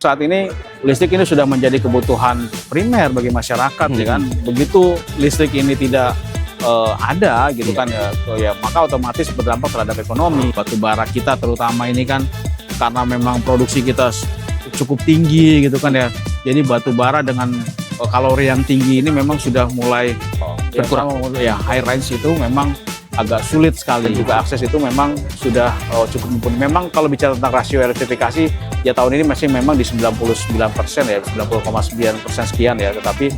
Saat ini listrik ini sudah menjadi kebutuhan primer bagi masyarakat, ya kan. Begitu listrik ini tidak ada gitu kan ya, maka otomatis berdampak terhadap ekonomi. Batu bara kita terutama ini kan karena memang produksi kita cukup tinggi gitu kan ya. Jadi batu bara dengan kalori yang tinggi ini memang sudah mulai berkurang. Ya, high range itu memang agak sulit sekali, juga akses itu memang sudah cukup mumpuni. Memang kalau bicara tentang rasio elektrifikasi ya tahun ini masih memang di 99% ya, 90,9% sekian ya, tetapi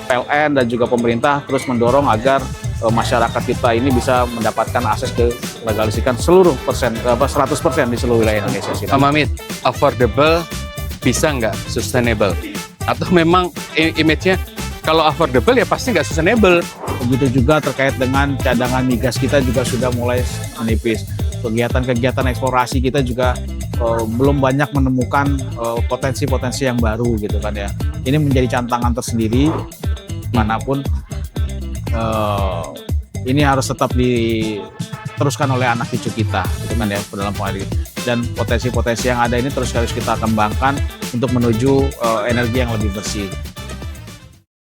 PLN dan juga pemerintah terus mendorong agar masyarakat kita ini bisa mendapatkan akses ke legalistikan seluruh 100% di seluruh wilayah Indonesia. Pak Mamit, affordable bisa nggak sustainable? Atau memang image-nya kalau affordable ya pasti nggak sustainable? Begitu juga terkait dengan cadangan migas kita juga sudah mulai menipis. Kegiatan-kegiatan eksplorasi kita juga belum banyak menemukan potensi-potensi yang baru gitu kan ya. Ini menjadi tantangan tersendiri manapun ini harus tetap diteruskan oleh anak cucu kita gitu kan ya dalam pengadaan. Dan potensi-potensi yang ada ini terus harus kita kembangkan untuk menuju energi yang lebih bersih.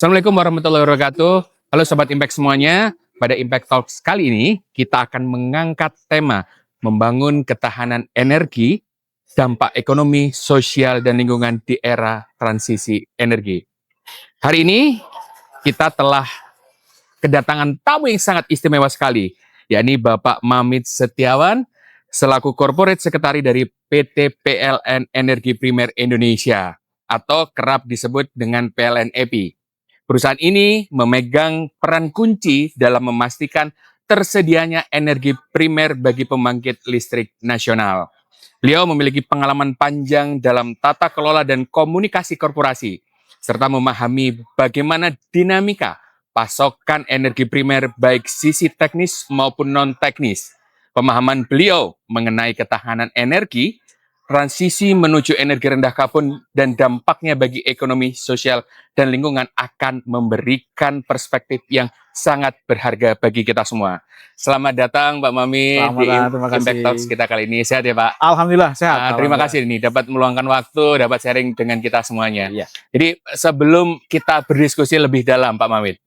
Assalamualaikum warahmatullahi wabarakatuh. Halo Sobat Impact semuanya. Pada Impact Talks kali ini kita akan mengangkat tema membangun ketahanan energi, dampak ekonomi, sosial, dan lingkungan di era transisi energi. Hari ini kita telah kedatangan tamu yang sangat istimewa sekali, yakni Bapak Mamit Setiawan, selaku Corporate Secretary dari PT PLN Energi Primer Indonesia, atau kerap disebut dengan PLN EPI. Perusahaan ini memegang peran kunci dalam memastikan tersedianya energi primer bagi pembangkit listrik nasional. Beliau memiliki pengalaman panjang dalam tata kelola dan komunikasi korporasi, serta memahami bagaimana dinamika pasokan energi primer baik sisi teknis maupun non-teknis. Pemahaman beliau mengenai ketahanan energi, transisi menuju energi rendah karbon, dan dampaknya bagi ekonomi, sosial, dan lingkungan akan memberikan perspektif yang sangat berharga bagi kita semua. Selamat datang Pak Mamit di Impact Talks kita kali ini. Sehat ya Pak? Alhamdulillah sehat. Terima kasih nih dapat meluangkan waktu, dapat sharing dengan kita semuanya. Iya. Jadi sebelum kita berdiskusi lebih dalam Pak Mamit,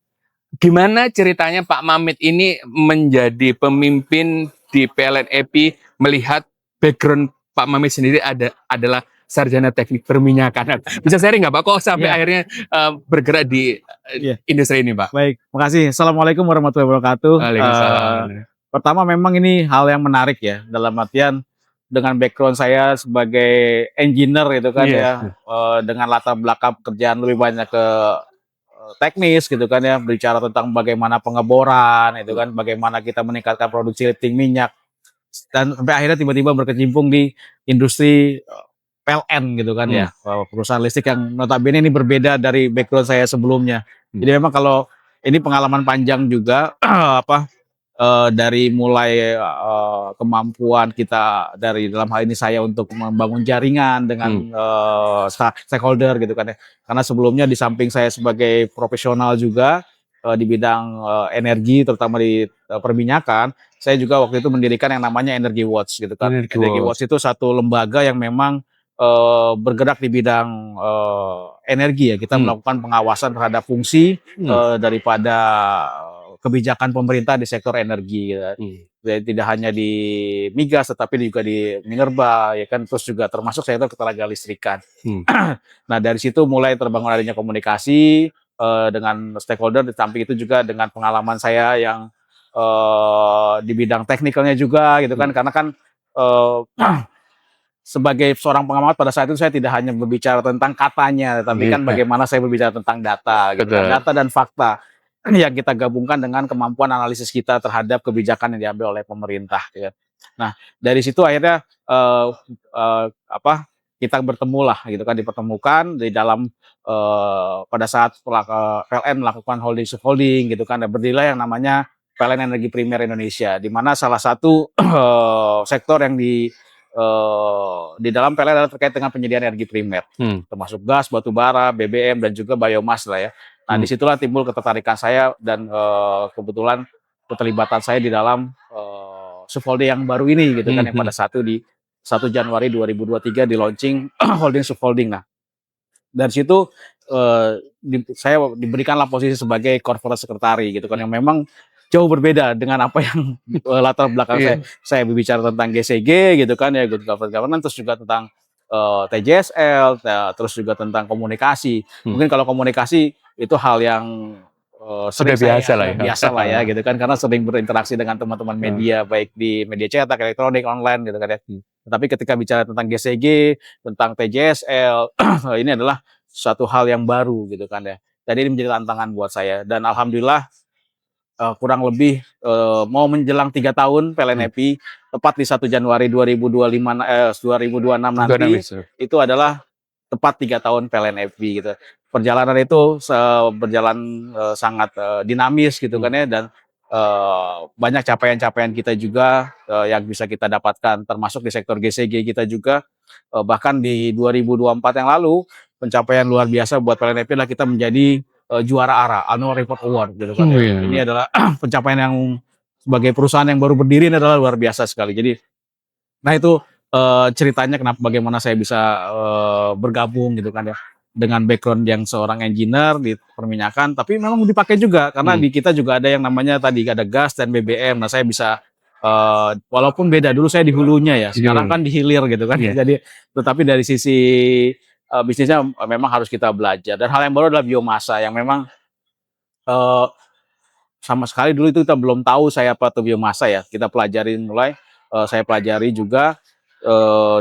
gimana ceritanya Pak Mamit ini menjadi pemimpin di PLN EPI, melihat background Pak Mamit sendiri adalah sarjana teknik perminyakan. Bisa sharing nggak Pak, kok sampai akhirnya bergerak di industri ini Pak? Baik, makasih. Assalamualaikum warahmatullahi wabarakatuh. Waalaikumsalam. Pertama memang ini hal yang menarik ya, dalam artian dengan background saya sebagai engineer gitu kan ya, dengan latar belakang pekerjaan lebih banyak ke teknis gitu kan ya, bicara tentang bagaimana pengeboran itu kan, bagaimana kita meningkatkan produksi lifting minyak, dan sampai akhirnya tiba-tiba berkecimpung di industri PLN gitu kan ya, perusahaan listrik yang notabene ini berbeda dari background saya sebelumnya. Jadi memang kalau ini pengalaman panjang juga dari mulai kemampuan kita dari dalam hal ini saya untuk membangun jaringan dengan stakeholder gitu kan ya. Karena sebelumnya di samping saya sebagai profesional juga di bidang energi terutama di perminyakan, saya juga waktu itu mendirikan yang namanya Energy Watch gitu kan. Energy Watch itu satu lembaga yang memang bergerak di bidang energi ya. Kita melakukan pengawasan terhadap fungsi daripada kebijakan pemerintah di sektor energi ya. Jadi tidak hanya di migas tetapi juga di minerba ya kan, terus juga termasuk sektor ketenaga listrikan. Nah dari situ mulai terbangun adanya komunikasi dengan stakeholder, di samping itu juga dengan pengalaman saya yang di bidang teknikalnya juga gitu kan, karena kan sebagai seorang pengamat pada saat itu saya tidak hanya berbicara tentang katanya, tapi kan bagaimana saya berbicara tentang data gitu kan, data dan fakta yang kita gabungkan dengan kemampuan analisis kita terhadap kebijakan yang diambil oleh pemerintah ya. Nah dari situ akhirnya kita bertemu lah gitu kan, dipertemukan di dalam pada saat PLN melakukan holding gitu kan, berdirilah yang namanya PLN Energi Primer Indonesia, di mana salah satu sektor yang di dalam PLN adalah terkait dengan penyediaan energi primer, termasuk gas, batu bara, BBM, dan juga biomas lah ya. Nah disitulah timbul ketertarikan saya dan kebetulan keterlibatan saya di dalam subholding yang baru ini gitu kan, yang pada saat itu 1 Januari 2023 di launching holding subholding. Nah, dari situ saya diberikanlah posisi sebagai corporate secretary gitu kan, yang memang jauh berbeda dengan apa yang latar belakang saya. Iya. Saya berbicara tentang GCG gitu kan ya, Good Corporate Governance, terus juga tentang TJSL, terus juga tentang komunikasi. Mungkin kalau komunikasi itu hal yang Sudah sering saya biasa lah ya. biasa lah ya gitu kan, karena sering berinteraksi dengan teman-teman media, baik di media cetak, elektronik, online gitu kan ya. Tapi ketika bicara tentang GCG, tentang TJSL, ini adalah suatu hal yang baru gitu kan ya. Jadi ini menjadi tantangan buat saya, dan alhamdulillah kurang lebih mau menjelang 3 tahun PLN EPI, tepat di 1 Januari 2026 nanti, itu adalah tepat 3 tahun PLN EPI gitu. Perjalanan itu berjalan sangat dinamis gitu kan ya, dan banyak capaian-capaian kita juga yang bisa kita dapatkan, termasuk di sektor GCG kita juga. Bahkan di 2024 yang lalu, pencapaian luar biasa buat PLN EPI adalah kita menjadi juara ARA, Annual Report Award gitu kan ya. Ini adalah pencapaian yang sebagai perusahaan yang baru berdiri, ini adalah luar biasa sekali. Jadi, nah itu ceritanya bagaimana saya bisa bergabung gitu kan ya, dengan background yang seorang engineer di perminyakan, tapi memang dipakai juga karena di kita juga ada yang namanya tadi ada gas dan BBM. Nah, saya bisa walaupun beda, dulu saya di hulunya ya, sekarang kan di hilir gitu kan. Jadi tetapi dari sisi bisnisnya memang harus kita belajar. Dan hal yang baru adalah biomasa yang memang sama sekali dulu itu kita belum tahu saya apa itu biomasa ya. Kita pelajarin mulai, saya pelajari juga,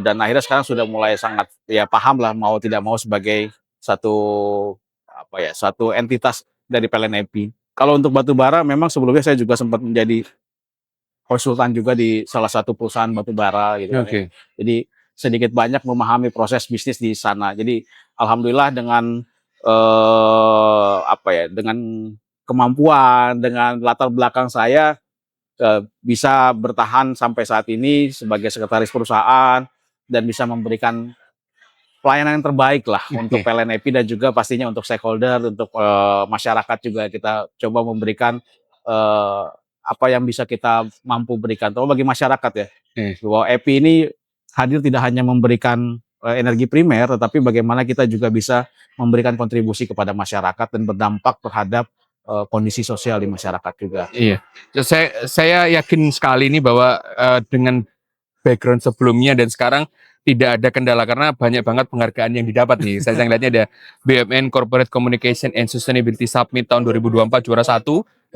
dan akhirnya sekarang sudah mulai sangat ya paham lah mau tidak mau sebagai satu apa ya, satu entitas dari PLN EPI. Kalau untuk batu bara memang sebelumnya saya juga sempat menjadi konsultan juga di salah satu perusahaan batu bara gitu kan ya. Jadi sedikit banyak memahami proses bisnis di sana. Jadi alhamdulillah dengan apa ya, dengan kemampuan, dengan latar belakang saya bisa bertahan sampai saat ini sebagai sekretaris perusahaan dan bisa memberikan pelayanan yang terbaik lah untuk PLN EPI, dan juga pastinya untuk stakeholder, untuk masyarakat juga kita coba memberikan apa yang bisa kita mampu berikan. Terutama bagi masyarakat ya, bahwa EPI ini hadir tidak hanya memberikan energi primer, tetapi bagaimana kita juga bisa memberikan kontribusi kepada masyarakat dan berdampak terhadap kondisi sosial di masyarakat juga. Iya, saya yakin sekali nih bahwa dengan background sebelumnya dan sekarang tidak ada kendala karena banyak banget penghargaan yang didapat nih. Saya lihatnya ada BUMN Corporate Communication and Sustainability Summit tahun 2024 juara 1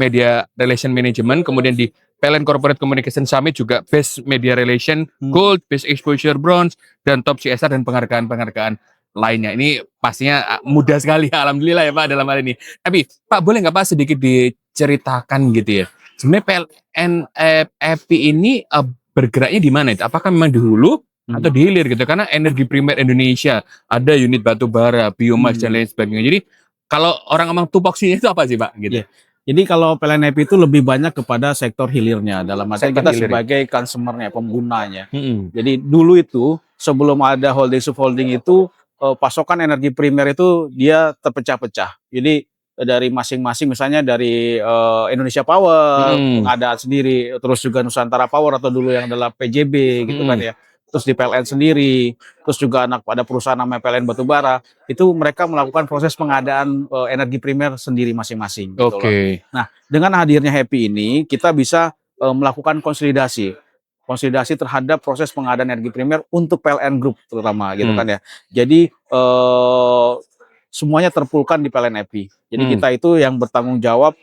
Media Relation Management, kemudian di PLN Corporate Communication Summit juga Best Media Relation Gold, Best Exposure Bronze, dan Top CSR dan penghargaan-penghargaan lainnya. Ini pastinya mudah sekali, alhamdulillah ya Pak dalam hal ini. Tapi Pak, boleh nggak Pak sedikit diceritakan gitu ya, sebenarnya PLN EPI ini bergeraknya di mana itu? Apakah memang di hulu atau di hilir gitu? Karena energi primer Indonesia ada unit batu bara, biomas dan lain sebagainya. Jadi kalau orang ngomong tupoksinya itu apa sih Pak? Gitu. Jadi kalau PLN EPI itu lebih banyak kepada sektor hilirnya, dalam arti kita sebagai consumernya, penggunanya. Jadi dulu itu sebelum ada holding subholding itu pasokan energi primer itu dia terpecah-pecah. Jadi dari masing-masing, misalnya dari Indonesia Power pengadaan sendiri, terus juga Nusantara Power atau dulu yang adalah PJB gitu kan ya. Terus di PLN sendiri, terus juga ada perusahaan namanya PLN Batubara, itu mereka melakukan proses pengadaan energi primer sendiri masing-masing. Gitu loh. Nah, dengan hadirnya HEPI ini, kita bisa melakukan konsolidasi terhadap proses pengadaan energi primer untuk PLN Group terutama gitu kan ya. Jadi semuanya terpulkan di PLN EPI. Jadi kita itu yang bertanggung jawab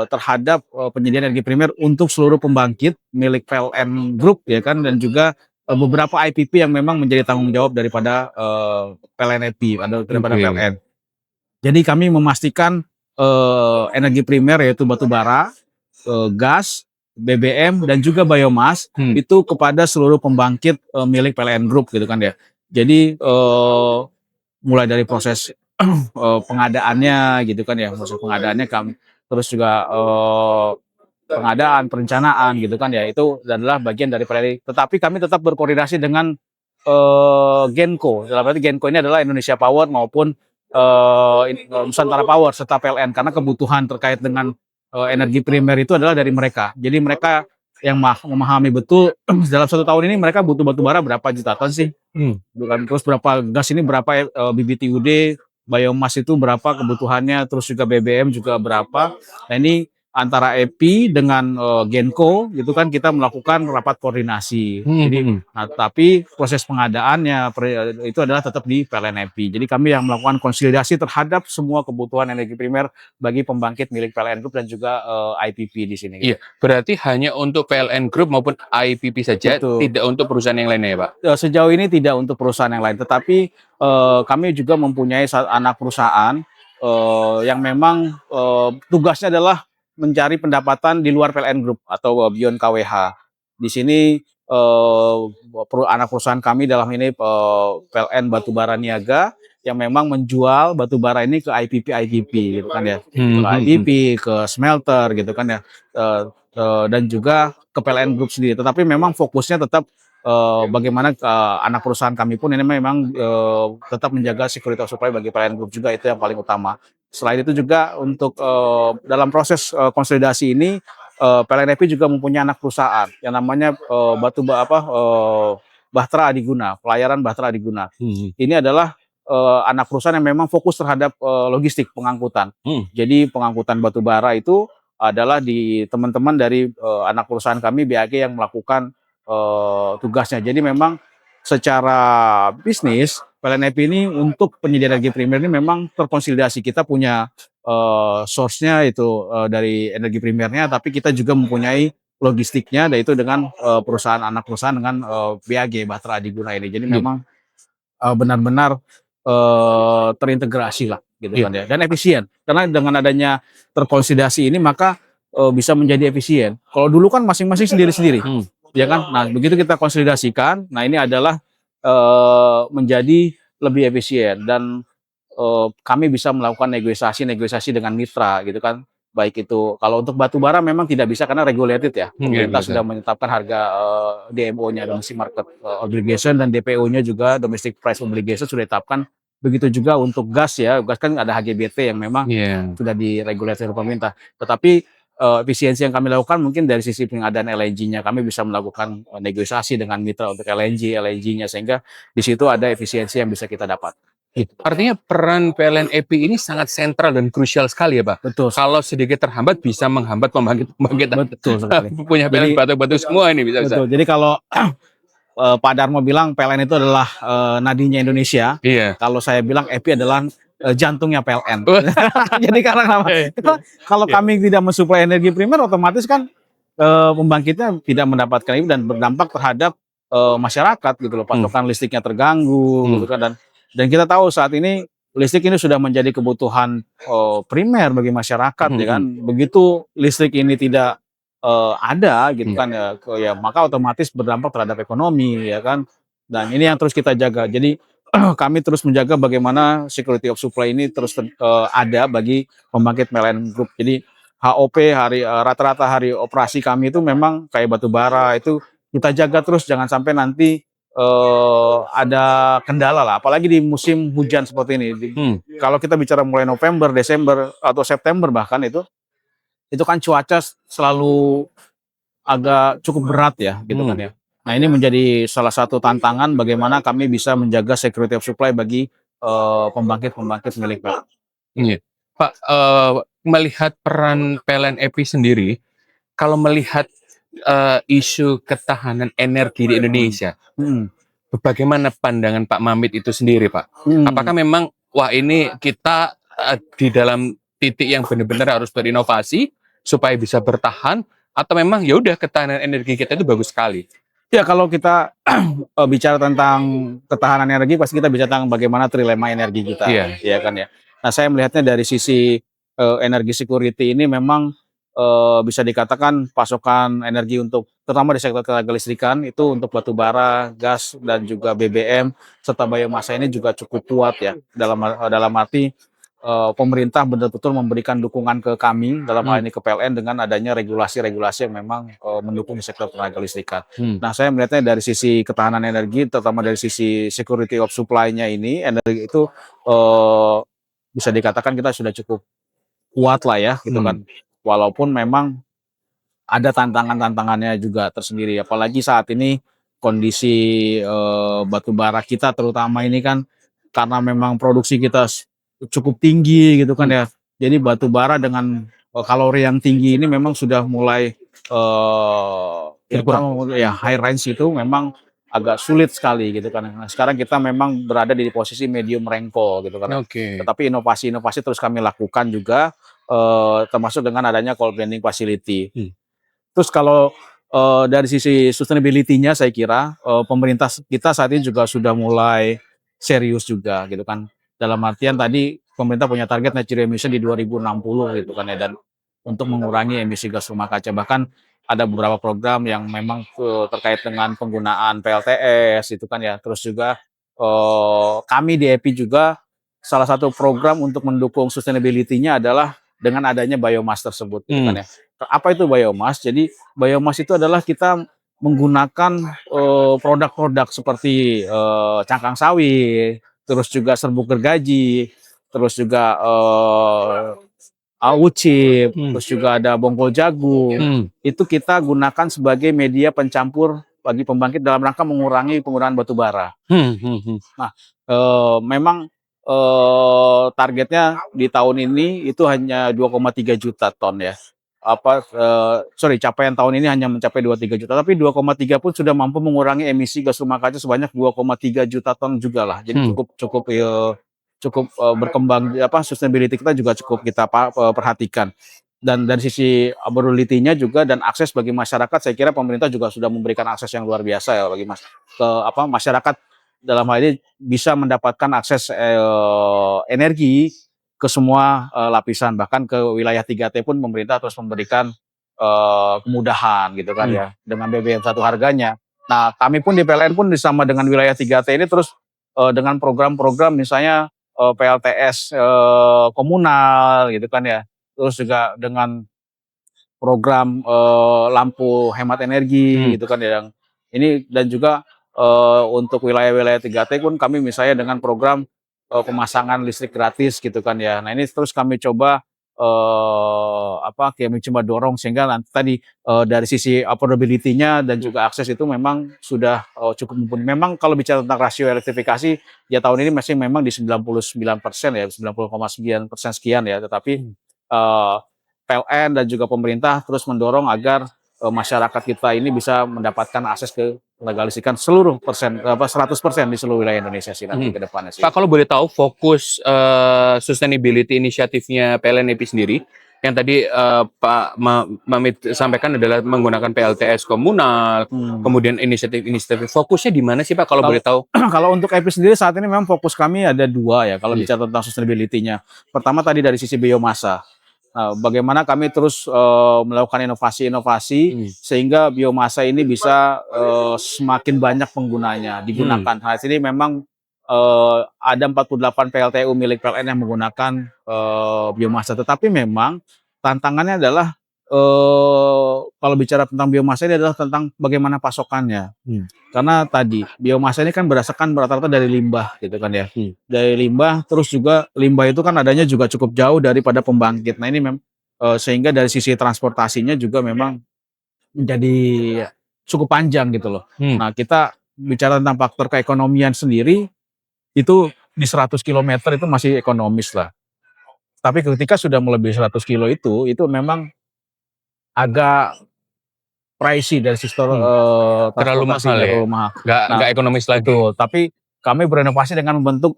terhadap penyediaan energi primer untuk seluruh pembangkit milik PLN Group ya kan, dan juga beberapa IPP yang memang menjadi tanggung jawab daripada PLN EPI atau daripada PLN. Jadi kami memastikan energi primer yaitu batu bara, gas, BBM dan juga biomas itu kepada seluruh pembangkit milik PLN Group gitu kan ya. Jadi mulai dari proses pengadaannya gitu kan ya, proses pengadaannya kami, terus juga pengadaan, perencanaan gitu kan ya, itu adalah bagian dari PLN. Tetapi kami tetap berkoordinasi dengan Genco. Dalam arti Genco ini adalah Indonesia Power maupun Nusantara Power serta PLN, karena kebutuhan terkait dengan energi primer itu adalah dari mereka. Jadi mereka yang memahami betul dalam 1 tahun ini mereka butuh batu bara berapa juta ton sih, bukan, terus berapa gas ini berapa BBTUD, biomass itu berapa kebutuhannya, terus juga BBM juga berapa. Nah ini antara EPI dengan Genco gitu kan kita melakukan rapat koordinasi. Jadi nah, tapi proses pengadaannya itu adalah tetap di PLN EPI. Jadi kami yang melakukan konsolidasi terhadap semua kebutuhan energi primer bagi pembangkit milik PLN Group dan juga IPP di sini. Iya, berarti hanya untuk PLN Group maupun IPP saja, Betul. tidak untuk perusahaan yang lainnya ya Pak? Sejauh ini tidak untuk perusahaan yang lain, tetapi kami juga mempunyai anak perusahaan yang memang tugasnya adalah mencari pendapatan di luar PLN Group atau beyond KWH. Di sini anak perusahaan kami dalam ini PLN Batubara Niaga yang memang menjual batubara ini ke IPP gitu kan ya, ke IPP, ke smelter gitu kan ya, dan juga ke PLN Group sendiri. Tetapi memang fokusnya tetap bagaimana anak perusahaan kami pun ini memang tetap menjaga security of supply bagi PLN Group juga, itu yang paling utama. Selain itu juga untuk dalam proses konsolidasi ini PLN EP juga mempunyai anak perusahaan yang namanya Bahtera Adiguna, pelayaran Bahtera Adiguna. Ini adalah anak perusahaan yang memang fokus terhadap logistik pengangkutan. Jadi pengangkutan batu bara itu adalah di teman-teman dari anak perusahaan kami BAG yang melakukan tugasnya. Jadi memang secara bisnis PLN EP ini untuk penyedia energi primer ini memang terkonsolidasi. Kita punya source-nya itu dari energi primernya, tapi kita juga mempunyai logistiknya, yaitu dengan perusahaan anak perusahaan dengan BAG Bahtera Adiguna ini. Jadi memang benar-benar terintegrasi lah gitu kan ya, dan efisien. Karena dengan adanya terkonsolidasi ini maka bisa menjadi efisien. Kalau dulu kan masing-masing sendiri-sendiri, ya kan. Nah begitu kita konsolidasikan, nah ini adalah menjadi lebih efisien dan kami bisa melakukan negosiasi dengan mitra gitu kan. Baik itu kalau untuk batu bara memang tidak bisa karena regulated ya. Pemerintah sudah menetapkan harga DMO-nya, domestic market obligation, dan DPO-nya juga domestic price obligation sudah ditetapkan. Begitu juga untuk gas ya. Gas kan ada HGBT yang memang sudah diregulasi oleh pemerintah. Tetapi efisiensi yang kami lakukan mungkin dari sisi pengadaan LNG-nya kami bisa melakukan negosiasi dengan mitra untuk LNG-nya, sehingga di situ ada efisiensi yang bisa kita dapat. Artinya peran PLN EP ini sangat sentral dan krusial sekali ya Pak. Betul. Kalau sedikit terhambat bisa menghambat pembangkit Betul sekali. punya PLN batu-batu semua ini bisa. Betul. Jadi kalau Pak Darmo bilang PLN itu adalah nadinya Indonesia. Iya. Kalau saya bilang EP adalah jantungnya PLN. Jadi karena apa? Kalau kami tidak mensuplai energi primer, otomatis kan pembangkitnya tidak mendapatkan itu dan berdampak terhadap masyarakat gitu loh. Pasokan listriknya terganggu gitu kan, dan kita tahu saat ini listrik ini sudah menjadi kebutuhan primer bagi masyarakat ya kan. Begitu listrik ini tidak ada gitu kan ya, maka otomatis berdampak terhadap ekonomi ya kan. Dan ini yang terus kita jaga. Jadi kami terus menjaga bagaimana security of supply ini terus ada bagi pembangkit PLN Group. Jadi HOP rata-rata hari operasi kami itu memang kayak batu bara itu kita jaga terus, jangan sampai nanti ada kendala lah, apalagi di musim hujan seperti ini. Kalau kita bicara mulai November, Desember atau September bahkan itu kan cuaca selalu agak cukup berat ya gitu kan ya. Nah ini menjadi salah satu tantangan bagaimana kami bisa menjaga security of supply bagi pembangkit milik PLN. Iya. Pak, melihat peran PLN EP sendiri, kalau melihat isu ketahanan energi di Indonesia, bagaimana pandangan Pak Mamit itu sendiri, Pak? Apakah memang wah ini kita di dalam titik yang benar-benar harus berinovasi supaya bisa bertahan, atau memang ya udah ketahanan energi kita itu bagus sekali? Ya kalau kita bicara tentang ketahanan energi, pasti kita bicara tentang bagaimana trilema energi kita, ya kan ya. Nah saya melihatnya dari sisi energi security ini memang bisa dikatakan pasokan energi untuk terutama di sektor kelistrikan itu untuk batu bara, gas dan juga BBM serta biomasa ini juga cukup kuat ya, dalam arti pemerintah betul-betul memberikan dukungan ke kami dalam hal ini ke PLN dengan adanya regulasi-regulasi yang memang mendukung sektor tenaga listrikan. Nah saya melihatnya dari sisi ketahanan energi, terutama dari sisi security of supply-nya ini, energi itu bisa dikatakan kita sudah cukup kuat lah ya gitu kan. Walaupun memang ada tantangan-tantangannya juga tersendiri. Apalagi saat ini kondisi batu bara kita terutama ini kan karena memang produksi kita cukup tinggi gitu kan Hmm. ya. Jadi batu bara dengan kalori yang tinggi ini memang sudah mulai Berkurang. ya high range itu memang agak sulit sekali gitu kan. Nah, sekarang kita memang berada di posisi medium rainfall gitu kan. Oke. Tetapi inovasi-inovasi terus kami lakukan juga termasuk dengan adanya cold blending facility. Hmm. Terus kalau dari sisi sustainability-nya saya kira pemerintah kita saat ini juga sudah mulai serius juga gitu kan. Dalam artian tadi pemerintah punya target net zero emission di 2060 gitu kan ya, dan untuk mengurangi emisi gas rumah kaca. Bahkan ada beberapa program yang memang terkait dengan penggunaan PLTS itu kan ya. Terus juga kami di EPI juga salah satu program untuk mendukung sustainability-nya adalah dengan adanya biomass tersebut gitu kan ya. Apa itu biomass? Jadi biomass itu adalah kita menggunakan produk-produk seperti cangkang sawit, terus juga serbuk gergaji, terus juga ucip, Hmm. terus juga ada bongkol jagung. Hmm. Itu kita gunakan sebagai media pencampur bagi pembangkit dalam rangka mengurangi penggunaan batu bara. Nah, memang targetnya di tahun ini itu hanya 2,3 juta ton ya. Capaian tahun ini hanya mencapai 23 juta, tapi 2,3 pun sudah mampu mengurangi emisi gas rumah kaca sebanyak 2,3 juta ton juga lah. Jadi Hmm. cukup berkembang, sustainability kita juga cukup kita perhatikan. Dan dari sisi affordability-nya juga dan akses bagi masyarakat, saya kira pemerintah juga sudah memberikan akses yang luar biasa ya bagi masyarakat, dalam hal ini bisa mendapatkan akses energi ke semua lapisan, bahkan ke wilayah 3T pun pemerintah terus memberikan kemudahan gitu kan ya, dengan BBM satu harganya. Nah, kami pun di PLN pun sama dengan wilayah 3T ini terus dengan program-program misalnya PLTS komunal gitu kan ya. Terus juga dengan program lampu hemat energi gitu kan ya, yang ini. Dan juga untuk wilayah-wilayah 3T pun kami misalnya dengan program pemasangan listrik gratis gitu kan ya. Nah, ini terus kami coba kami coba dorong sehingga nanti tadi dari sisi affordability-nya dan juga akses itu memang sudah cukup mumpuni. Memang kalau bicara tentang rasio elektrifikasi ya tahun ini masih memang di 99% ya, 90,9% sekian ya, tetapi PLN dan juga pemerintah terus mendorong agar masyarakat kita ini bisa mendapatkan akses ke tenaga listrikan 100% di seluruh wilayah Indonesia sih nanti ke depannya sih. Pak, kalau boleh tahu fokus sustainability inisiatifnya PLN EPI sendiri yang tadi Pak Mamit sampaikan adalah menggunakan PLTS komunal, kemudian inisiatif fokusnya di mana sih Pak kalau boleh tahu? Kalau untuk EPI sendiri saat ini memang fokus kami ada dua ya kalau bicara tentang sustainability-nya. Pertama tadi dari sisi biomasa. Nah, bagaimana kami terus melakukan inovasi-inovasi sehingga biomasa ini bisa semakin banyak penggunanya digunakan. Nah, sini memang ada 48 PLTU milik PLN yang menggunakan biomasa. Tetapi memang tantangannya adalah kalau bicara tentang biomasa ini adalah tentang bagaimana pasokannya. Karena tadi biomasa ini kan berdasarkan rata-rata dari limbah gitu kan ya. Dari limbah, terus juga limbah itu kan adanya juga cukup jauh daripada pembangkit. Nah, ini sehingga dari sisi transportasinya juga memang menjadi cukup panjang gitu loh. Nah, kita bicara tentang faktor keekonomian sendiri itu di 100 km itu masih ekonomis lah. Tapi ketika sudah melebihi 100 kilo itu memang agak pricey dari sistem Terlalu mahal ya? terlalu mahal. Nggak ekonomis lagi. Betul, tapi kami berinovasi dengan membentuk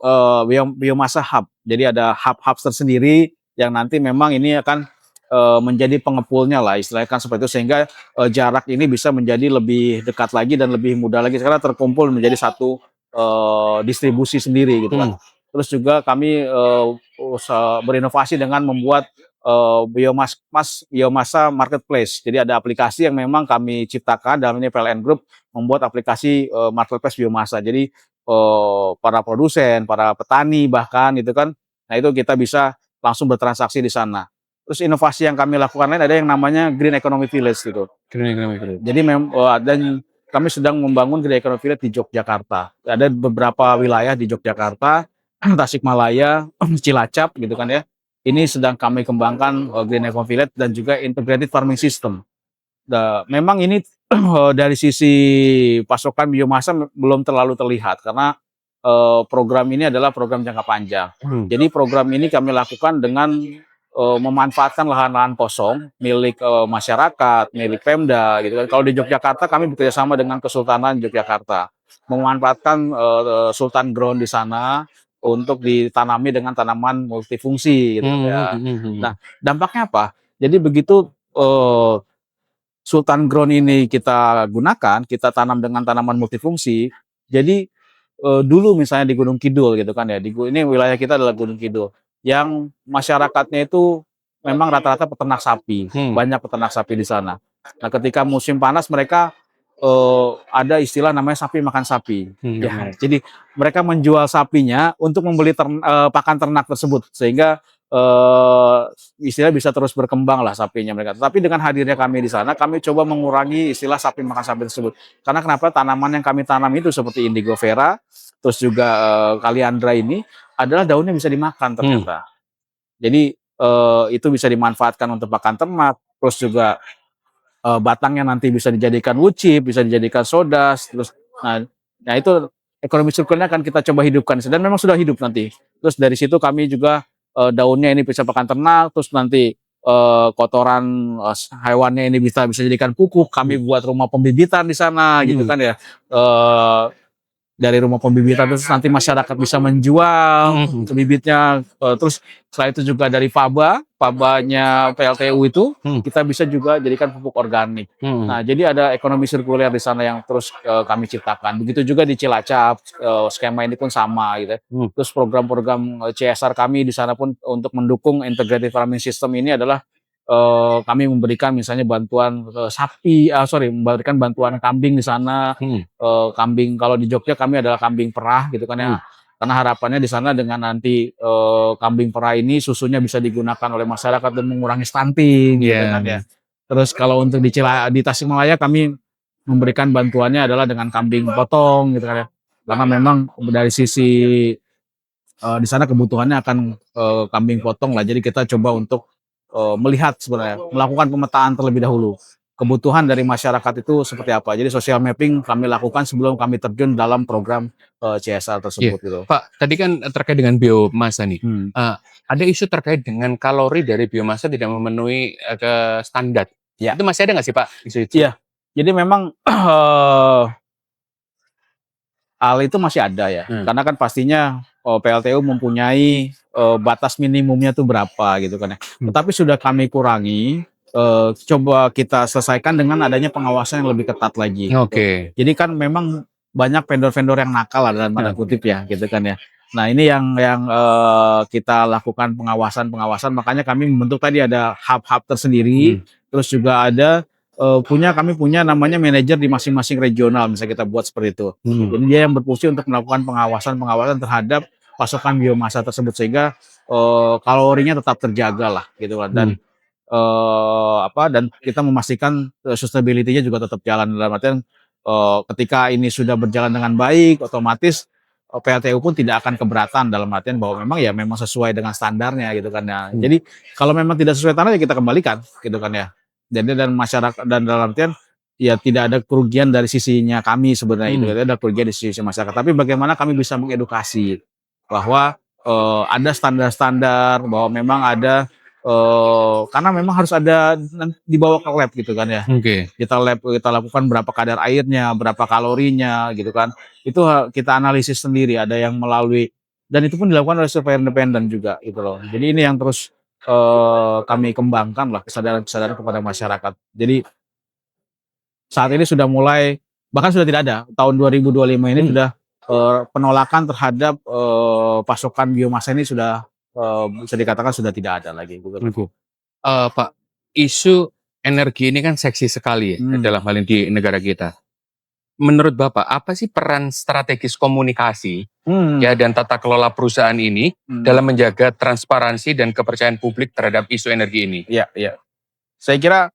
biomasa hub. Jadi ada hub-hub tersendiri yang nanti memang ini akan menjadi pengepulnya lah, istilahnya kan seperti itu, sehingga jarak ini bisa menjadi lebih dekat lagi dan lebih mudah lagi karena terkumpul menjadi satu distribusi sendiri gitu kan. Terus juga kami berinovasi dengan membuat biomasa marketplace. Jadi ada aplikasi yang memang kami ciptakan dalam ini PLN Group membuat aplikasi marketplace biomasa. Jadi para produsen, para petani bahkan itu kan, nah itu kita bisa langsung bertransaksi di sana. Terus inovasi yang kami lakukan lain ada yang namanya Green Economy Village gitu. Green Economy Village. Jadi dan kami sedang membangun Green Economy Village di Yogyakarta. Ada beberapa wilayah di Yogyakarta, Tasikmalaya, Cilacap gitu kan ya. Ini sedang kami kembangkan Green Economy Village dan juga integrated farming system. Memang ini dari sisi pasokan biomasa belum terlalu terlihat karena program ini adalah program jangka panjang. Jadi program ini kami lakukan dengan memanfaatkan lahan-lahan kosong milik masyarakat, milik Pemda gitu kan. Kalau di Yogyakarta kami bekerjasama dengan Kesultanan Yogyakarta, memanfaatkan Sultan Ground di sana untuk ditanami dengan tanaman multifungsi gitu ya. Nah, dampaknya apa? Jadi begitu Sultan Ground ini kita gunakan, kita tanam dengan tanaman multifungsi. Jadi dulu misalnya di Gunung Kidul gitu kan ya, ini wilayah kita adalah Gunung Kidul, yang masyarakatnya itu memang rata-rata peternak sapi, banyak peternak sapi di sana. Nah, ketika musim panas mereka ada istilah namanya sapi makan sapi. Ya, jadi mereka menjual sapinya untuk membeli pakan ternak tersebut sehingga istilah bisa terus berkembang lah sapinya mereka. Tapi dengan hadirnya kami di sana, kami coba mengurangi istilah sapi makan sapi tersebut. Karena kenapa? Tanaman yang kami tanam itu seperti indigo vera, terus juga kaliandra ini adalah daunnya bisa dimakan ternyata. Jadi itu bisa dimanfaatkan untuk pakan ternak, terus juga batangnya nanti bisa dijadikan wood chip, bisa dijadikan soda, terus nah itu ekonomi sirkulnya akan kita coba hidupkan dan memang sudah hidup nanti. Terus dari situ kami juga daunnya ini bisa pakan ternak, terus nanti kotoran hewannya ini bisa dijadikan pupuk. Kami buat rumah pembibitan di sana gitu kan ya. Dari rumah pembibitan terus nanti masyarakat bisa menjual bibitnya, terus setelah itu juga dari fabanya PLTU itu kita bisa juga jadikan pupuk organik. Nah, jadi ada ekonomi sirkuler di sana yang terus kami ciptakan. Begitu juga di Cilacap, skema ini pun sama gitu. Terus program-program CSR kami di sana pun untuk mendukung integrated farming system ini adalah kami memberikan misalnya bantuan memberikan bantuan kambing di sana. Kambing kalau di Jogja kami adalah kambing perah gitu kan ya. Karena harapannya di sana dengan nanti kambing perah ini susunya bisa digunakan oleh masyarakat dan mengurangi stunting gitu kan ya. Terus kalau untuk di Tasikmalaya kami memberikan bantuannya adalah dengan kambing potong gitu kan ya. Karena memang dari sisi di sana kebutuhannya akan kambing potong lah. Jadi kita coba untuk melihat sebenarnya, melakukan pemetaan terlebih dahulu. Kebutuhan dari masyarakat itu seperti apa. Jadi social mapping kami lakukan sebelum kami terjun dalam program CSR tersebut gitu. Pak, tadi kan terkait dengan biomasa nih. Ada isu terkait dengan kalori dari biomasa tidak memenuhi ke standar. Itu masih ada nggak sih Pak isu itu? Iya. Jadi memang hal itu masih ada ya. Karena kan pastinya PLTU mempunyai batas minimumnya tuh berapa gitu kan ya. Tetapi sudah kami kurangi, coba kita selesaikan dengan adanya pengawasan yang lebih ketat lagi. Oke. Jadi kan memang banyak vendor-vendor yang nakal lah dalam tanda kutip ya gitu kan ya. Nah, ini yang kita lakukan pengawasan, makanya kami membentuk tadi ada hub-hub tersendiri, terus juga ada kami punya namanya manajer di masing-masing regional, misalnya kita buat seperti itu. Jadi dia yang berfungsi untuk melakukan pengawasan terhadap pasokan biomasa tersebut sehingga kalorinya tetap terjaga lah gitu kan. Dan dan kita memastikan sustainability-nya juga tetap jalan dalam artian ketika ini sudah berjalan dengan baik, otomatis PLTU pun tidak akan keberatan dalam artian bahwa memang sesuai dengan standarnya gitu kan ya. Jadi kalau memang tidak sesuai standar ya kita kembalikan gitu kan ya. Jadi dan masyarakat dan dalam artian ya tidak ada kerugian dari sisinya kami sebenarnya itu, ada kerugian di sisi masyarakat. Tapi bagaimana kami bisa mengedukasi bahwa ada standar-standar, bahwa memang ada karena memang harus ada dibawa ke lab gitu kan ya. Kita lakukan berapa kadar airnya, berapa kalorinya gitu kan. Itu kita analisis sendiri, ada yang melalui dan itu pun dilakukan oleh surveyor independen juga gitu loh. Jadi ini yang terus kami kembangkan lah kesadaran kepada masyarakat. Jadi saat ini sudah mulai, bahkan sudah tidak ada, tahun 2025 ini sudah penolakan terhadap pasokan biomasa ini sudah bisa dikatakan sudah tidak ada lagi. Pak, isu energi ini kan seksi sekali ya dalam hal ini di negara kita. Menurut Bapak, apa sih peran strategis komunikasi dan tata kelola perusahaan ini dalam menjaga transparansi dan kepercayaan publik terhadap isu energi ini? Iya. Saya kira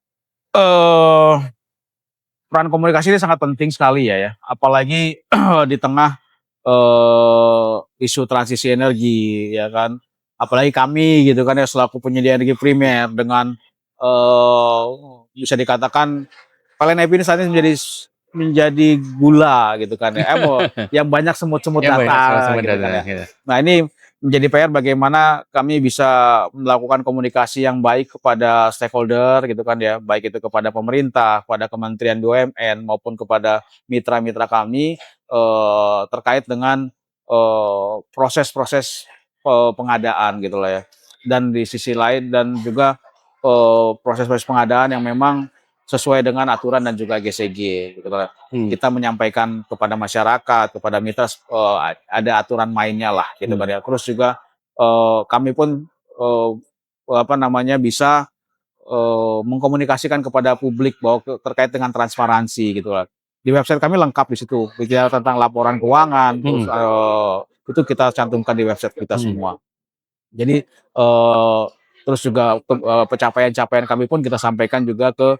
peran komunikasi ini sangat penting sekali ya. Apalagi di tengah isu transisi energi ya kan. Apalagi kami gitu kan ya selaku penyedia energi primer dengan bisa dikatakan PLN ini saat ini menjadi gula gitu kan ya. Yang banyak semut-semut Ya, banyak data sama gitu kan data. ya. Ya. Nah, ini menjadi PR bagaimana kami bisa melakukan komunikasi yang baik kepada stakeholder gitu kan ya, baik itu kepada pemerintah, kepada Kementerian BUMN maupun kepada mitra-mitra kami terkait dengan proses-proses pengadaan gitu lah ya. Dan di sisi lain dan juga proses-proses pengadaan yang memang sesuai dengan aturan dan juga GCG gitu kan. Kita menyampaikan kepada masyarakat, kepada mitra ada aturan mainnya lah gitu kan ya. Terus juga kami pun bisa mengkomunikasikan kepada publik bahwa terkait dengan transparansi gitu lah. Di website kami lengkap di situ, bicara tentang laporan keuangan, terus itu kita cantumkan di website kita semua. Jadi terus juga pencapaian-capaian kami pun kita sampaikan juga ke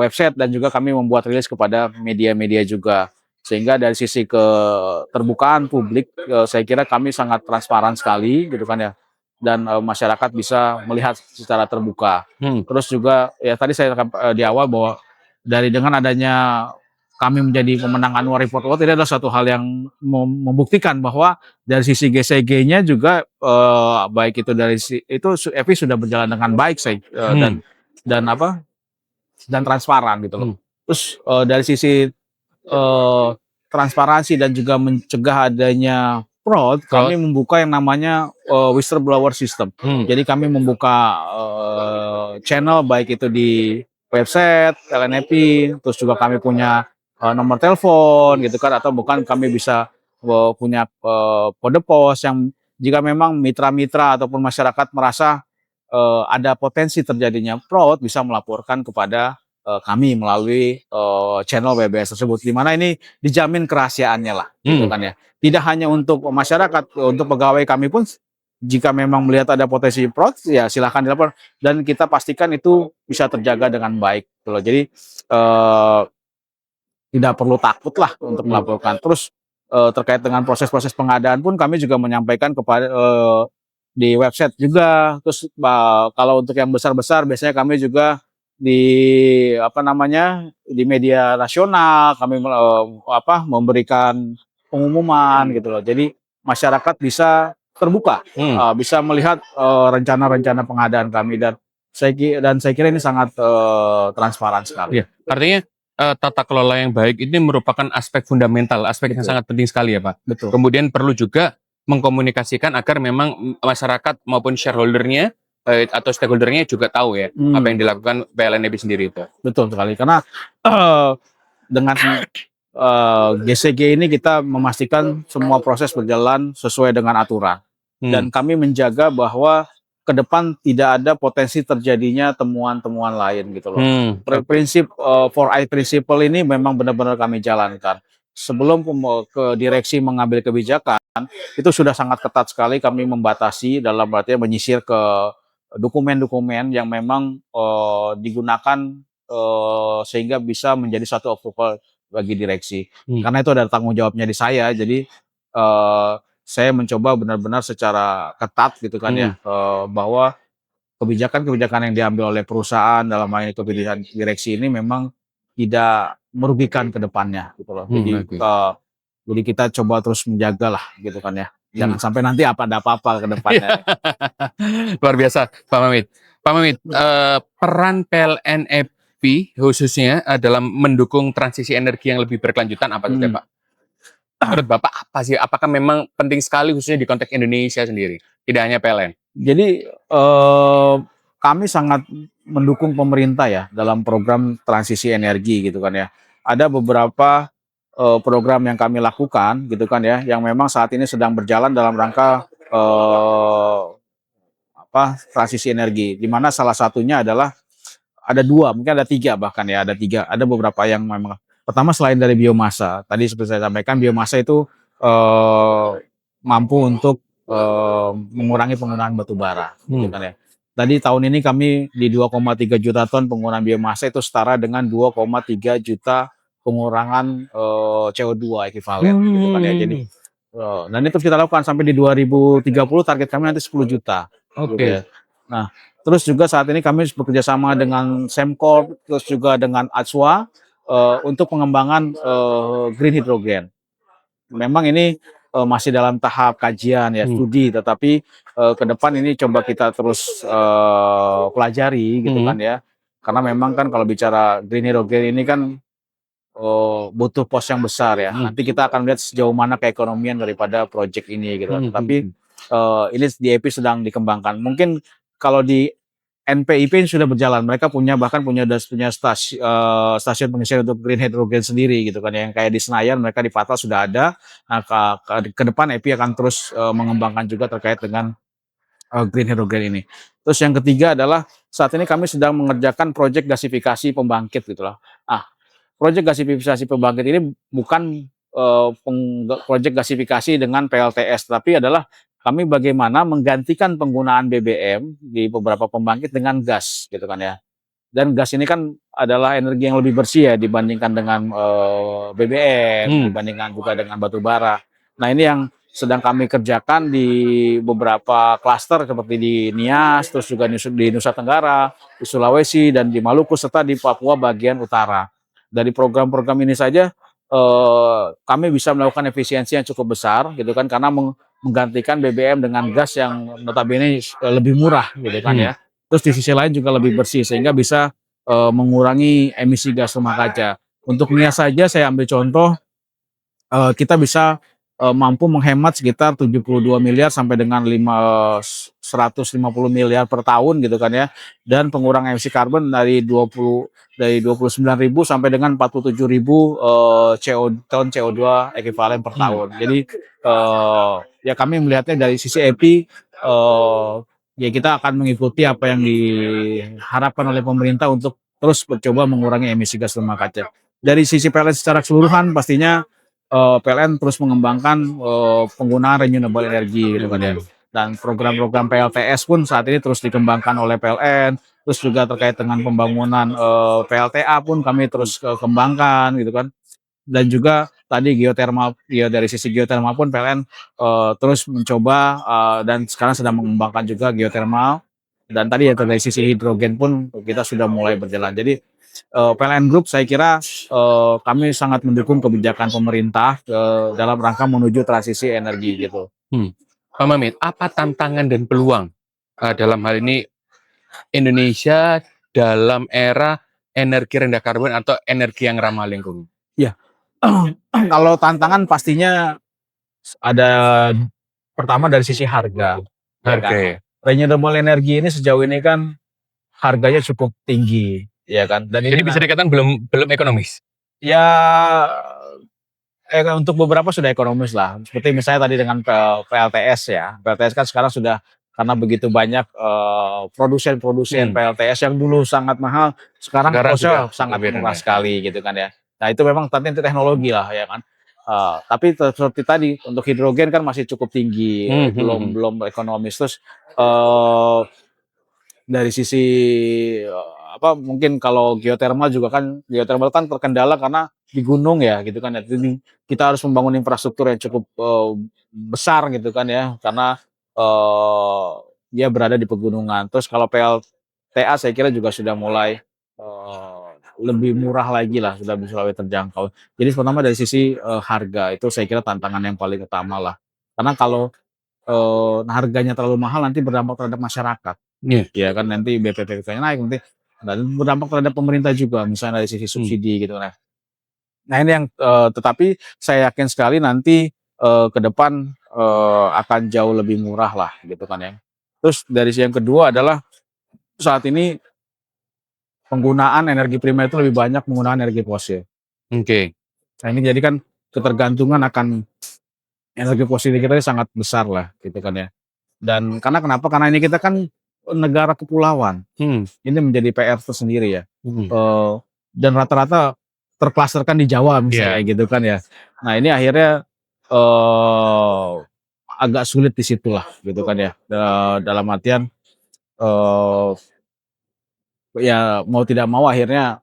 website dan juga kami membuat rilis kepada media-media juga. Sehingga dari sisi keterbukaan publik, saya kira kami sangat transparan sekali gitu kan ya. Dan masyarakat bisa melihat secara terbuka. Terus juga ya tadi saya di awal bahwa dengan adanya kami menjadi pemenang Annual Report Award, ini adalah satu hal yang membuktikan bahwa dari sisi GCG-nya juga baik itu dari itu EVI sudah berjalan dengan baik dan transparan gitu loh. Terus dari sisi transparansi dan juga mencegah adanya fraud, kami membuka yang namanya whistleblower system. Jadi kami membuka channel baik itu di website LNEP, terus juga kami punya nomor telepon gitu kan, atau bukan kami bisa punya kode pos yang jika memang mitra-mitra ataupun masyarakat merasa ada potensi terjadinya fraud, bisa melaporkan kepada kami melalui channel BBS tersebut, di mana ini dijamin kerahasiaannya lah, gitu kan ya. Tidak hanya untuk masyarakat, untuk pegawai kami pun jika memang melihat ada potensi fraud, ya silahkan dilapor dan kita pastikan itu bisa terjaga dengan baik. Gitu loh. Jadi tidak perlu takut lah untuk melaporkan. Terus terkait dengan proses-proses pengadaan pun kami juga menyampaikan kepada di website juga. Terus kalau untuk yang besar-besar biasanya kami juga di di media nasional kami memberikan pengumuman gitu loh. Jadi masyarakat bisa terbuka, bisa melihat rencana-rencana pengadaan kami dan saya kira ini sangat transparan sekali. Ya, artinya tata kelola yang baik ini merupakan aspek fundamental, aspek yang sangat penting sekali ya Pak. Betul. Kemudian perlu juga mengkomunikasikan agar memang masyarakat maupun shareholdernya atau stakeholdernya juga tahu ya apa yang dilakukan PLN sendiri itu. Betul sekali, karena dengan GCG ini kita memastikan semua proses berjalan sesuai dengan aturan. Dan kami menjaga bahwa ke depan tidak ada potensi terjadinya temuan-temuan lain gitu loh. Prinsip 4I Principle ini memang benar-benar kami jalankan. Sebelum ke direksi mengambil kebijakan, itu sudah sangat ketat sekali kami membatasi dalam artinya menyisir ke dokumen-dokumen yang memang digunakan sehingga bisa menjadi satu approval bagi direksi. Karena itu ada tanggung jawabnya di saya, jadi saya mencoba benar-benar secara ketat gitu kan ya, bahwa kebijakan-kebijakan yang diambil oleh perusahaan dalam hal ini kebijakan direksi ini memang tidak merugikan ke depannya gitu loh. Jadi kita coba terus menjaga lah gitu kan ya. Jangan sampai nanti ada apa-apa ke depannya. Luar biasa Pak Mamit. Pak Mamit, peran PLN khususnya dalam mendukung transisi energi yang lebih berkelanjutan apa saja Pak? Menurut Bapak apa sih? Apakah memang penting sekali khususnya di konteks Indonesia sendiri, tidak hanya PLN? Jadi kami sangat mendukung pemerintah ya dalam program transisi energi gitu kan ya. Ada beberapa program yang kami lakukan gitu kan ya, yang memang saat ini sedang berjalan dalam rangka transisi energi. Di mana salah satunya adalah ada dua, mungkin ada tiga bahkan ya, ada beberapa yang memang. Pertama, selain dari biomasa, tadi seperti saya sampaikan, biomasa itu mampu untuk mengurangi penggunaan batu bara, gitu kan ya. Tadi tahun ini kami di 2,3 juta ton penggunaan biomasa, itu setara dengan 2,3 juta pengurangan CO2 ekivalen, gitu kan ya. Jadi dan itu kita lakukan sampai di 2030 target kami nanti 10 juta. Oke. Gitu ya. Nah, Terus juga saat ini kami bekerja sama dengan Sembcorp, terus juga dengan Atswa untuk pengembangan green hydrogen. Memang ini masih dalam tahap kajian ya, Hmm. studi, tetapi ke depan ini coba kita terus pelajari gitu kan ya. Karena memang kan kalau bicara green hydrogen ini kan butuh pos yang besar ya. Nanti kita akan lihat sejauh mana keekonomian daripada proyek ini gitu kan. Tetapi ini di EPI sedang dikembangkan. Mungkin kalau di NPIP ini sudah berjalan. Mereka bahkan punya stasiun pengisian untuk green hydrogen sendiri gitu kan. Yang kayak di Senayan mereka di Patal sudah ada. Nah, ke depan EPI akan terus mengembangkan juga terkait dengan green hydrogen ini. Terus yang ketiga adalah saat ini kami sedang mengerjakan proyek gasifikasi pembangkit gitu lah. Proyek gasifikasi pembangkit ini bukan proyek gasifikasi dengan PLTS, tapi adalah kami bagaimana menggantikan penggunaan BBM di beberapa pembangkit dengan gas, gitu kan ya. Dan gas ini kan adalah energi yang lebih bersih ya dibandingkan dengan BBM, dibandingkan juga dengan batu bara. Nah ini yang sedang kami kerjakan di beberapa klaster seperti di Nias, terus juga di Nusa Tenggara, di Sulawesi, dan di Maluku, serta di Papua bagian utara. Dari program-program ini saja kami bisa melakukan efisiensi yang cukup besar gitu kan, karena menggantikan BBM dengan gas yang notabene lebih murah gitu kan ya. Terus di sisi lain juga lebih bersih sehingga bisa mengurangi emisi gas rumah kaca. Untuk Nias saja saya ambil contoh, kita bisa mampu menghemat sekitar 72 miliar sampai dengan 150 miliar per tahun gitu kan ya. Dan pengurangan emisi karbon dari 29.000 sampai dengan 47.000 ton CO2 ekuivalen per tahun. Jadi ya kami melihatnya dari sisi EPI, ya kita akan mengikuti apa yang diharapkan oleh pemerintah untuk terus mencoba mengurangi emisi gas rumah kaca. Dari sisi PLN secara keseluruhan pastinya PLN terus mengembangkan penggunaan renewable energy gitu kan ya. Dan program-program PLTS pun saat ini terus dikembangkan oleh PLN. Terus juga terkait dengan pembangunan PLTA pun kami terus kembangkan gitu kan. Dan juga tadi geothermal, ya dari sisi geothermal pun PLN terus mencoba dan sekarang sedang mengembangkan juga geothermal. Dan tadi ya dari sisi hidrogen pun kita sudah mulai berjalan. Jadi PLN Group saya kira kami sangat mendukung kebijakan pemerintah dalam rangka menuju transisi energi gitu. Pak Mamit, apa tantangan dan peluang dalam hal ini Indonesia dalam era energi rendah karbon atau energi yang ramah lingkungan? Ya, kalau tantangan pastinya ada pertama dari sisi harga. Ya kan? Renewable energy ini sejauh ini kan harganya cukup tinggi, ya kan? Dan Jadi ini bisa dikatakan belum ekonomis. ya untuk beberapa sudah ekonomis lah. Seperti misalnya tadi dengan PLTS ya. PLTS kan sekarang sudah karena begitu banyak produsen-produsen PLTS yang dulu sangat mahal, sekarang kosnya sangat murah sekali gitu kan ya. Nah itu memang nanti teknologi lah ya kan. Tapi seperti tadi untuk hidrogen kan masih cukup tinggi, belum ekonomis. Terus dari sisi mungkin kalau geothermal kan terkendala karena di gunung ya gitu kan ya. Jadi kita harus membangun infrastruktur yang cukup besar gitu kan ya, karena dia berada di pegunungan. Terus kalau PLTA saya kira juga sudah mulai lebih murah lagi lah, sudah bisa lebih terjangkau. Jadi pertama dari sisi harga itu saya kira tantangan yang paling utama lah. Karena kalau harganya terlalu mahal nanti berdampak terhadap masyarakat. Ya kan nanti BPPK-nya naik nanti, dan berdampak terhadap pemerintah juga misalnya dari sisi subsidi gitu. Nah ini yang tetapi saya yakin sekali nanti ke depan akan jauh lebih murah lah gitu kan ya. Terus dari sisi yang kedua adalah saat ini penggunaan energi primer itu lebih banyak menggunakan energi fosil. Nah ini jadi kan ketergantungan akan energi fosil kita ini sangat besar lah gitu kan ya. Dan kenapa? Karena ini kita kan negara kepulauan. Ini menjadi PR tersendiri ya. Dan rata-rata terklasterkan di Jawa misalnya gitu kan ya. Nah ini akhirnya agak sulit di situlah gitu kan ya. Dalam artian ya mau tidak mau akhirnya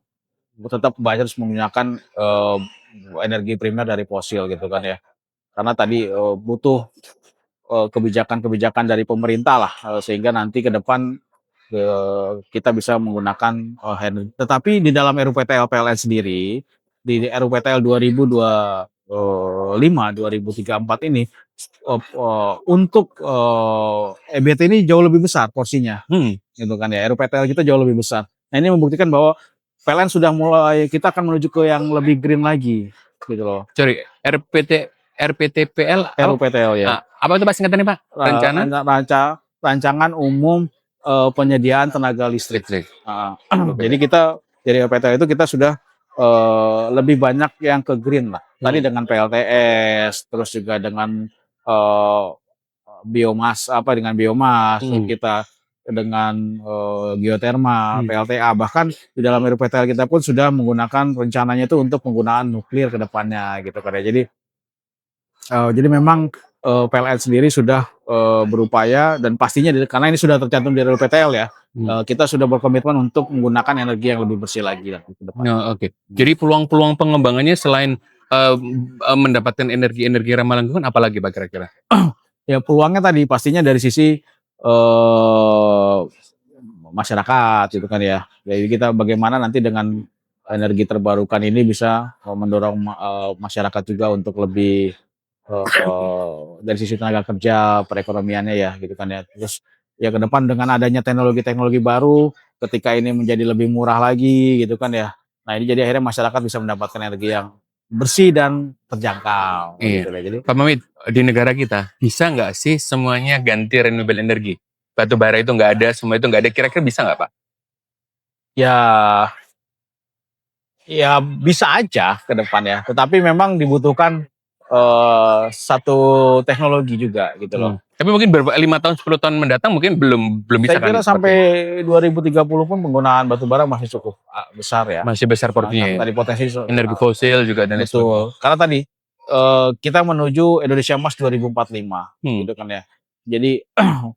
tetap harus menggunakan energi primer dari fosil gitu kan ya. Karena tadi butuh kebijakan-kebijakan dari pemerintah lah sehingga nanti ke depan kita bisa menggunakan energi. Tetapi di dalam RUPTL PLN sendiri, di RUPTL 2025 2034 ini untuk EBT ini jauh lebih besar porsinya, gitu kan ya. RUPTL kita jauh lebih besar. Nah ini membuktikan bahwa PLN sudah mulai, kita akan menuju ke yang lebih green lagi, gitu loh. Sorry, RPTPL apa? RUPTL ya. Apa itu Pak singkatannya Pak? Rencana Rancangan Umum Penyediaan Tenaga Listrik. listrik. Jadi kita dari RUPTL itu kita sudah lebih banyak yang ke green lah. Tadi dengan PLTS, terus juga dengan biomas kita dengan geotermal, PLTA, bahkan di dalam RUPTL kita pun sudah menggunakan rencananya itu untuk penggunaan nuklir ke depannya gitu kan ya. Jadi memang PLN sendiri sudah berupaya dan pastinya karena ini sudah tercantum di RUPTL ya, kita sudah berkomitmen untuk menggunakan energi yang lebih bersih lagi nanti ke depan. Oke. Jadi peluang-peluang pengembangannya selain mendapatkan energi ramah lingkungan, apalagi Pak kira-kira? Ya peluangnya tadi pastinya dari sisi masyarakat gitu kan ya. Jadi kita bagaimana nanti dengan energi terbarukan ini bisa mendorong masyarakat juga untuk lebih dari sisi tenaga kerja, perekonomiannya ya gitu kan ya. Terus ya ke depan dengan adanya teknologi-teknologi baru, ketika ini menjadi lebih murah lagi gitu kan ya. Nah ini jadi akhirnya masyarakat bisa mendapatkan energi yang bersih dan terjangkau. Iya. Gitu ya. Jadi Pak Mamit, di negara kita bisa nggak sih semuanya ganti renewable energy? Batu bara itu nggak ada, semua itu nggak ada. Kira-kira bisa nggak Pak? ya bisa aja ke depan ya. Tetapi memang dibutuhkan satu teknologi juga gitu loh. Tapi mungkin 5 tahun 10 tahun mendatang mungkin belum bisa Saya kan? kira sampai 2030 pun penggunaan batu bara masih cukup besar ya. Masih besar porsinya ya. Tadi potensi Energi fosil juga dan lain sebagainya. betul. Karena tadi kita menuju Indonesia Emas 2045 gitu kan ya. Jadi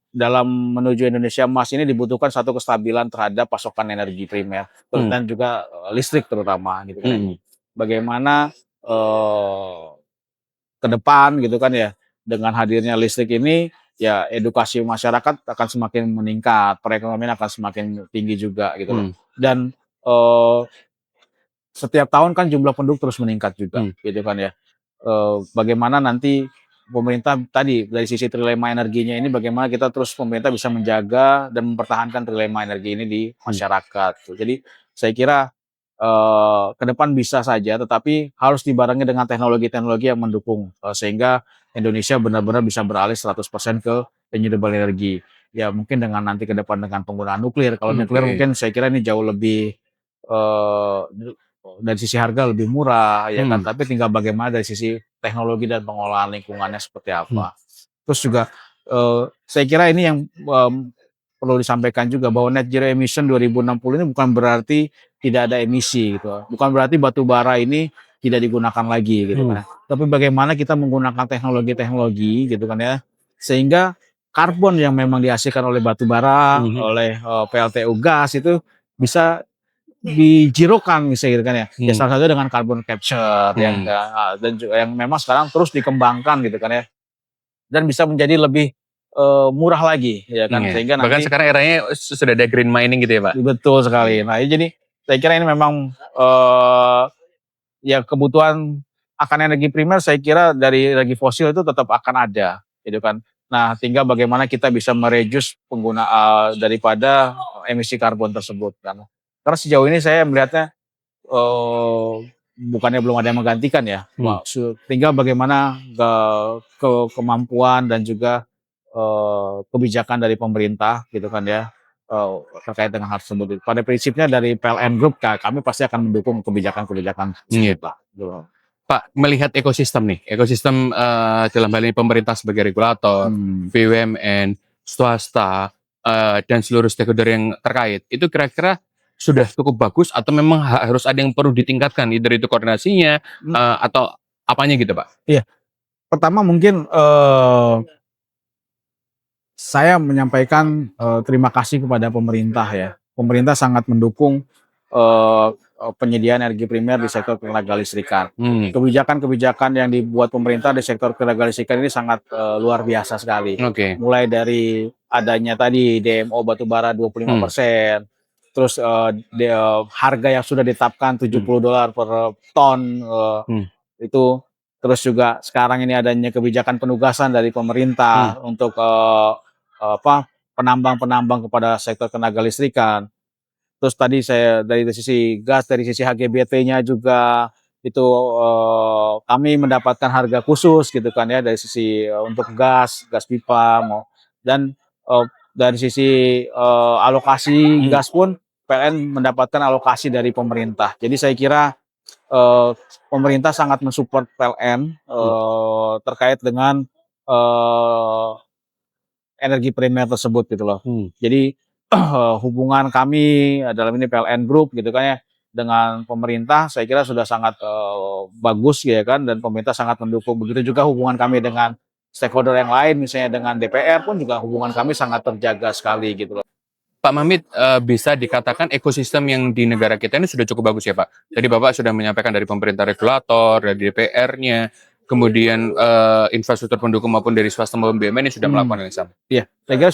dalam menuju Indonesia Emas ini dibutuhkan satu kestabilan terhadap pasokan energi primer dan juga listrik terutama gitu kan. Bagaimana ke depan gitu kan ya, dengan hadirnya listrik ini ya edukasi masyarakat akan semakin meningkat, perekonomian akan semakin tinggi juga gitu loh. Dan setiap tahun kan jumlah penduduk terus meningkat juga gitu kan ya. Bagaimana nanti pemerintah tadi dari sisi trilema energinya ini, bagaimana kita terus pemerintah bisa menjaga dan mempertahankan trilema energi ini di masyarakat. Jadi saya kira ke depan bisa saja, tetapi harus dibarengi dengan teknologi-teknologi yang mendukung sehingga Indonesia benar-benar bisa beralih 100% ke renewable energy. Ya mungkin dengan nanti ke depan dengan penggunaan nuklir. Kalau nuklir mungkin saya kira ini jauh lebih dari sisi harga lebih murah ya kan, tapi tinggal bagaimana dari sisi teknologi dan pengolahan lingkungannya seperti apa. Terus juga saya kira ini yang perlu disampaikan juga bahwa net zero emission 2060 ini bukan berarti tidak ada emisi gitu. Bukan berarti batu bara ini tidak digunakan lagi gitu kan. Tapi bagaimana kita menggunakan teknologi-teknologi gitu kan ya, sehingga karbon yang memang dihasilkan oleh batu bara, oleh PLTU gas itu bisa dijirokan misalnya gitu kan ya. Ya salah satu dengan carbon capture dan juga yang memang sekarang terus dikembangkan gitu kan ya. Dan bisa menjadi lebih murah lagi ya kan, sehingga nanti bahkan sekarang eranya sudah ada green mining gitu ya Pak. Betul sekali. Nah, jadi saya kira ini memang ya kebutuhan akan energi primer, saya kira dari energi fosil itu tetap akan ada gitu kan. Nah, tinggal bagaimana kita bisa mereduce penggunaan daripada emisi karbon tersebut kan. Karena sejauh ini saya melihatnya bukannya belum ada yang menggantikan ya. Tinggal bagaimana kemampuan dan juga kebijakan dari pemerintah gitu kan ya terkait dengan hal tersebut. Pada prinsipnya dari PLN Group kami pasti akan mendukung kebijakan-kebijakan tersebut lah. Pak, melihat ekosistem nih, ekosistem dalam hal ini pemerintah sebagai regulator, BUMN, swasta, dan seluruh stakeholder yang terkait, itu kira-kira sudah cukup bagus atau memang harus ada yang perlu ditingkatkan, either itu koordinasinya atau apanya gitu Pak? Iya, pertama mungkin saya menyampaikan terima kasih kepada pemerintah ya. Pemerintah sangat mendukung penyediaan energi primer di sektor ketenaga listrikan. Hmm. Kebijakan-kebijakan yang dibuat pemerintah di sektor ketenaga listrikan ini sangat luar biasa sekali. Oke. Mulai dari adanya tadi DMO batubara 25%, terus harga yang sudah ditetapkan $70 per ton, itu, terus juga sekarang ini adanya kebijakan penugasan dari pemerintah untuk penambang-penambang kepada sektor tenaga listrikan. Terus tadi saya dari sisi gas, dari sisi HGBT-nya juga itu kami mendapatkan harga khusus gitu kan ya, dari sisi untuk gas pipa dan dari sisi alokasi gas pun PLN mendapatkan alokasi dari pemerintah. Jadi saya kira pemerintah sangat mensupport PLN terkait dengan energi primer tersebut gitu loh. Jadi hubungan kami dalam ini PLN Group gitu kan ya dengan pemerintah saya kira sudah sangat bagus ya kan, dan pemerintah sangat mendukung. Begitu juga hubungan kami dengan stakeholder yang lain, misalnya dengan DPR pun juga hubungan kami sangat terjaga sekali gitu loh. Pak Mamit, bisa dikatakan ekosistem yang di negara kita ini sudah cukup bagus ya Pak. Jadi Bapak sudah menyampaikan dari pemerintah regulator, dari DPR-nya, kemudian infrastruktur pendukung maupun dari swasta maupun BUMN ini sudah melakukan yang sama. Iya, saya kira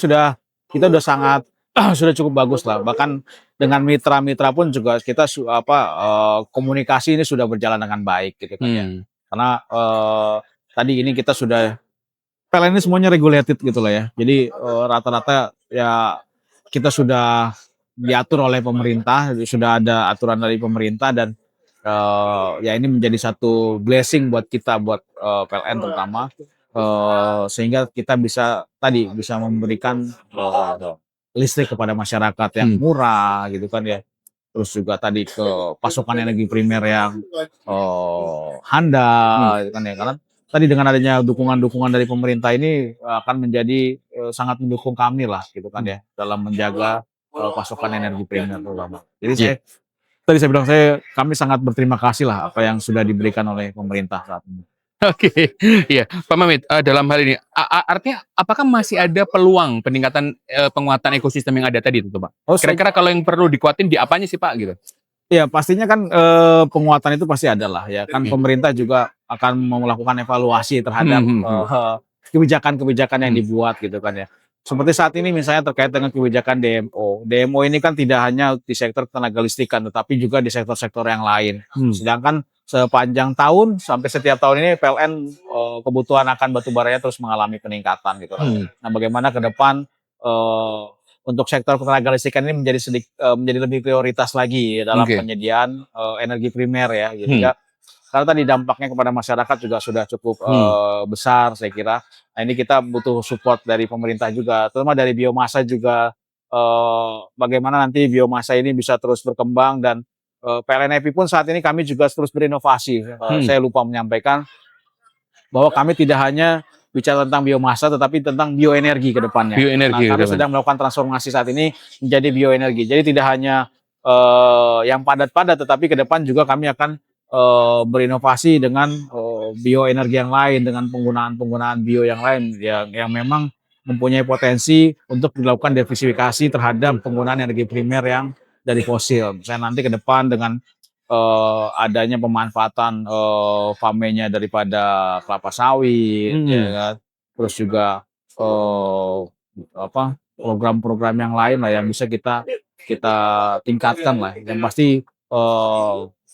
kita sudah sangat sudah cukup bagus lah. Bahkan dengan mitra-mitra pun juga kita komunikasi ini sudah berjalan dengan baik gitu kan ya. Karena tadi ini kita sudah PLN ini semuanya regulated gitu lah ya. Jadi rata-rata ya kita sudah diatur oleh pemerintah, sudah ada aturan dari pemerintah, dan ya ini menjadi satu blessing buat kita, buat PLN terutama, sehingga kita bisa memberikan listrik kepada masyarakat yang murah gitu kan ya. Terus juga tadi ke pasokan energi primer yang handal gitu kan ya. Karena tadi dengan adanya dukungan-dukungan dari pemerintah ini akan menjadi sangat mendukung kami lah gitu kan ya, dalam menjaga pasokan energi primer terutama. Jadi tadi saya bilang kami sangat berterima kasih lah apa yang sudah diberikan oleh pemerintah saat ini. Oke, iya Pak Mamit, dalam hal ini artinya apakah masih ada peluang peningkatan penguatan ekosistem yang ada tadi itu Pak? Kira-kira kalau yang perlu dikuatin di apanya sih Pak gitu? Ya pastinya kan penguatan itu pasti ada lah ya kan. Pemerintah juga akan melakukan evaluasi terhadap kebijakan-kebijakan yang dibuat gitu kan ya. Seperti saat ini misalnya terkait dengan kebijakan DMO. DMO ini kan tidak hanya di sektor tenaga listrikan tetapi juga di sektor-sektor yang lain. Sedangkan sepanjang tahun sampai setiap tahun ini PLN kebutuhan akan batubaranya terus mengalami peningkatan gitu. Nah, bagaimana ke depan untuk sektor ketenaga listrikan ini menjadi lebih prioritas lagi dalam penyediaan energi primer ya gitu ya. Karena tadi dampaknya kepada masyarakat juga sudah cukup besar saya kira. Nah, ini kita butuh support dari pemerintah juga, terutama dari biomasa juga, bagaimana nanti biomasa ini bisa terus berkembang, dan PLN EPI pun saat ini kami juga terus berinovasi. Saya lupa menyampaikan bahwa kami tidak hanya bicara tentang biomasa tetapi tentang bioenergi ke depannya. Bioenergi. Nah, kami sedang melakukan transformasi saat ini menjadi bioenergi. Jadi tidak hanya yang padat-padat tetapi ke depan juga kami akan berinovasi dengan bioenergi yang lain, dengan penggunaan bio yang lain yang memang mempunyai potensi untuk dilakukan diversifikasi terhadap penggunaan energi primer yang dari fosil. Misalnya nanti ke depan dengan adanya pemanfaatan famenya daripada kelapa sawit, ya kan? Terus juga program-program yang lain lah yang bisa kita tingkatkan lah. Yang pasti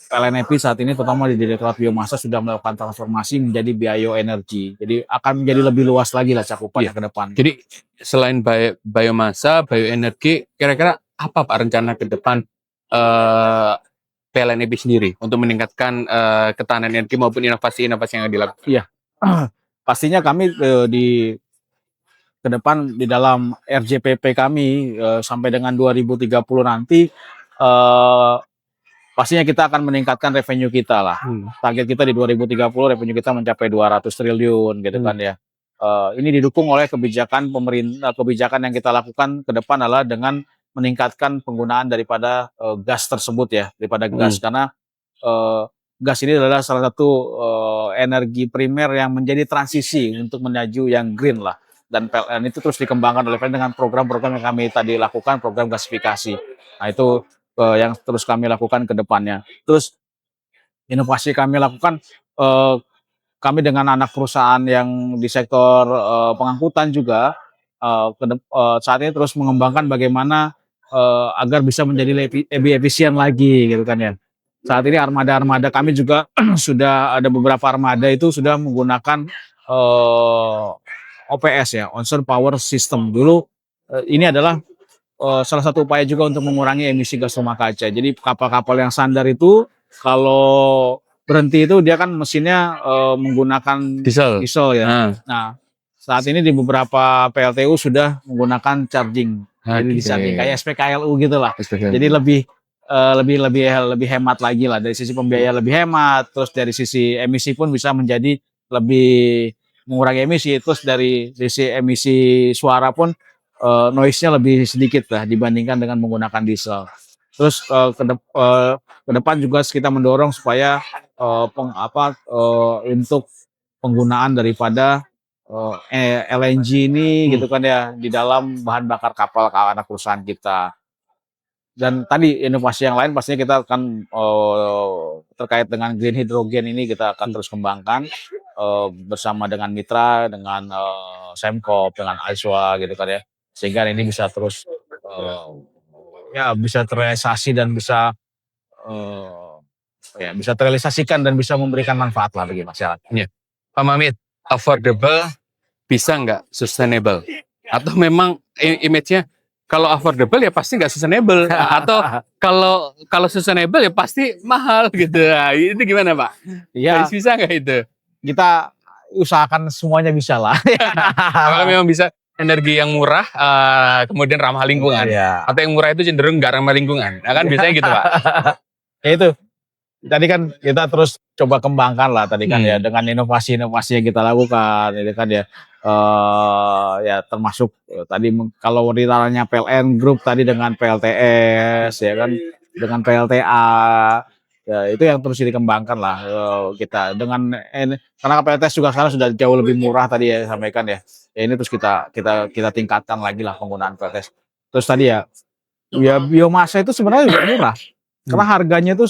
PLN EPI saat ini terutama di Direktorat Biomasa sudah melakukan transformasi menjadi bioenergi. Jadi akan menjadi lebih luas lagi lah cakupannya ke depan. Jadi selain biomasa, bioenergi, kira-kira apa Pak rencana ke depan PLN EPI sendiri untuk meningkatkan ketahanan energi maupun inovasi-inovasi yang dilakukan? Iya, pastinya kami ke depan di dalam RJPP kami sampai dengan 2030 nanti pastinya kita akan meningkatkan revenue kita lah. Target kita di 2030 revenue kita mencapai 200 triliun gitu kan ya. Ini didukung oleh kebijakan pemerintah, kebijakan yang kita lakukan ke depan adalah dengan meningkatkan penggunaan daripada gas tersebut ya, daripada gas, karena gas ini adalah salah satu energi primer yang menjadi transisi untuk menuju yang green lah. Dan PLN itu terus dikembangkan oleh PLN dengan program-program yang kami tadi lakukan, program gasifikasi. Nah itu yang terus kami lakukan ke depannya. Terus inovasi kami lakukan, eee, kami dengan anak perusahaan yang di sektor, pengangkutan juga, saat ini terus mengembangkan bagaimana, agar bisa menjadi lebih efisien lagi gitu kan ya. Saat ini armada-armada kami juga sudah ada beberapa armada itu sudah menggunakan, OPS ya, onshore power system. Dulu, ini adalah salah satu upaya juga untuk mengurangi emisi gas rumah kaca. Jadi kapal-kapal yang sandar itu kalau berhenti itu dia kan mesinnya, menggunakan Diesel. diesel ya. Ah, Nah, saat ini di beberapa PLTU sudah menggunakan charging, jadi oke. di-charging kayak SPKLU gitulah. SPKLU. Jadi lebih hemat lagi lah, dari sisi pembiayaan lebih hemat, terus dari sisi emisi pun bisa menjadi lebih mengurangi emisi, terus dari sisi emisi suara pun noise-nya lebih sedikit lah dibandingkan dengan menggunakan diesel. Terus, ke depan juga kita mendorong supaya, untuk penggunaan daripada, LNG ini gitu kan ya, di dalam bahan bakar kapal anak perusahaan kita. Dan tadi inovasi yang lain pastinya kita akan, terkait dengan green hydrogen ini kita akan terus kembangkan, bersama dengan mitra, dengan, Sembcorp, dengan Aiswa gitu kan ya. Sehingga ini bisa terus, ya bisa terrealisasi dan bisa, bisa terrealisasikan dan bisa memberikan manfaat lah bagi masyarakat. Iya. Pak Mamit, affordable bisa nggak sustainable? Atau memang image-nya kalau affordable ya pasti nggak sustainable, atau kalau sustainable ya pasti mahal gitu. Nah, itu gimana Pak? Iya, Bisa nggak itu? kita usahakan semuanya bisa lah. Apakah memang bisa energi yang murah, kemudian ramah lingkungan? Iya. Atau yang murah itu cenderung nggak ramah lingkungan? Nah kan biasanya gitu Pak. Ya itu, tadi kan kita terus coba kembangkan lah tadi kan ya, Hmm. dengan inovasi-inovasi yang kita lakukan, itu kan ya, ya termasuk, tadi kalau di ranahnya PLN Group tadi dengan PLTS ya kan, dengan PLTA, ya itu yang terus dikembangkan lah, kita dengan karena PLTS juga sekarang sudah jauh lebih murah tadi ya sampaikan ya. Ya ini terus kita tingkatkan lagi lah penggunaan PLTS. Terus tadi ya, biomasa itu sebenarnya juga murah, karena harganya itu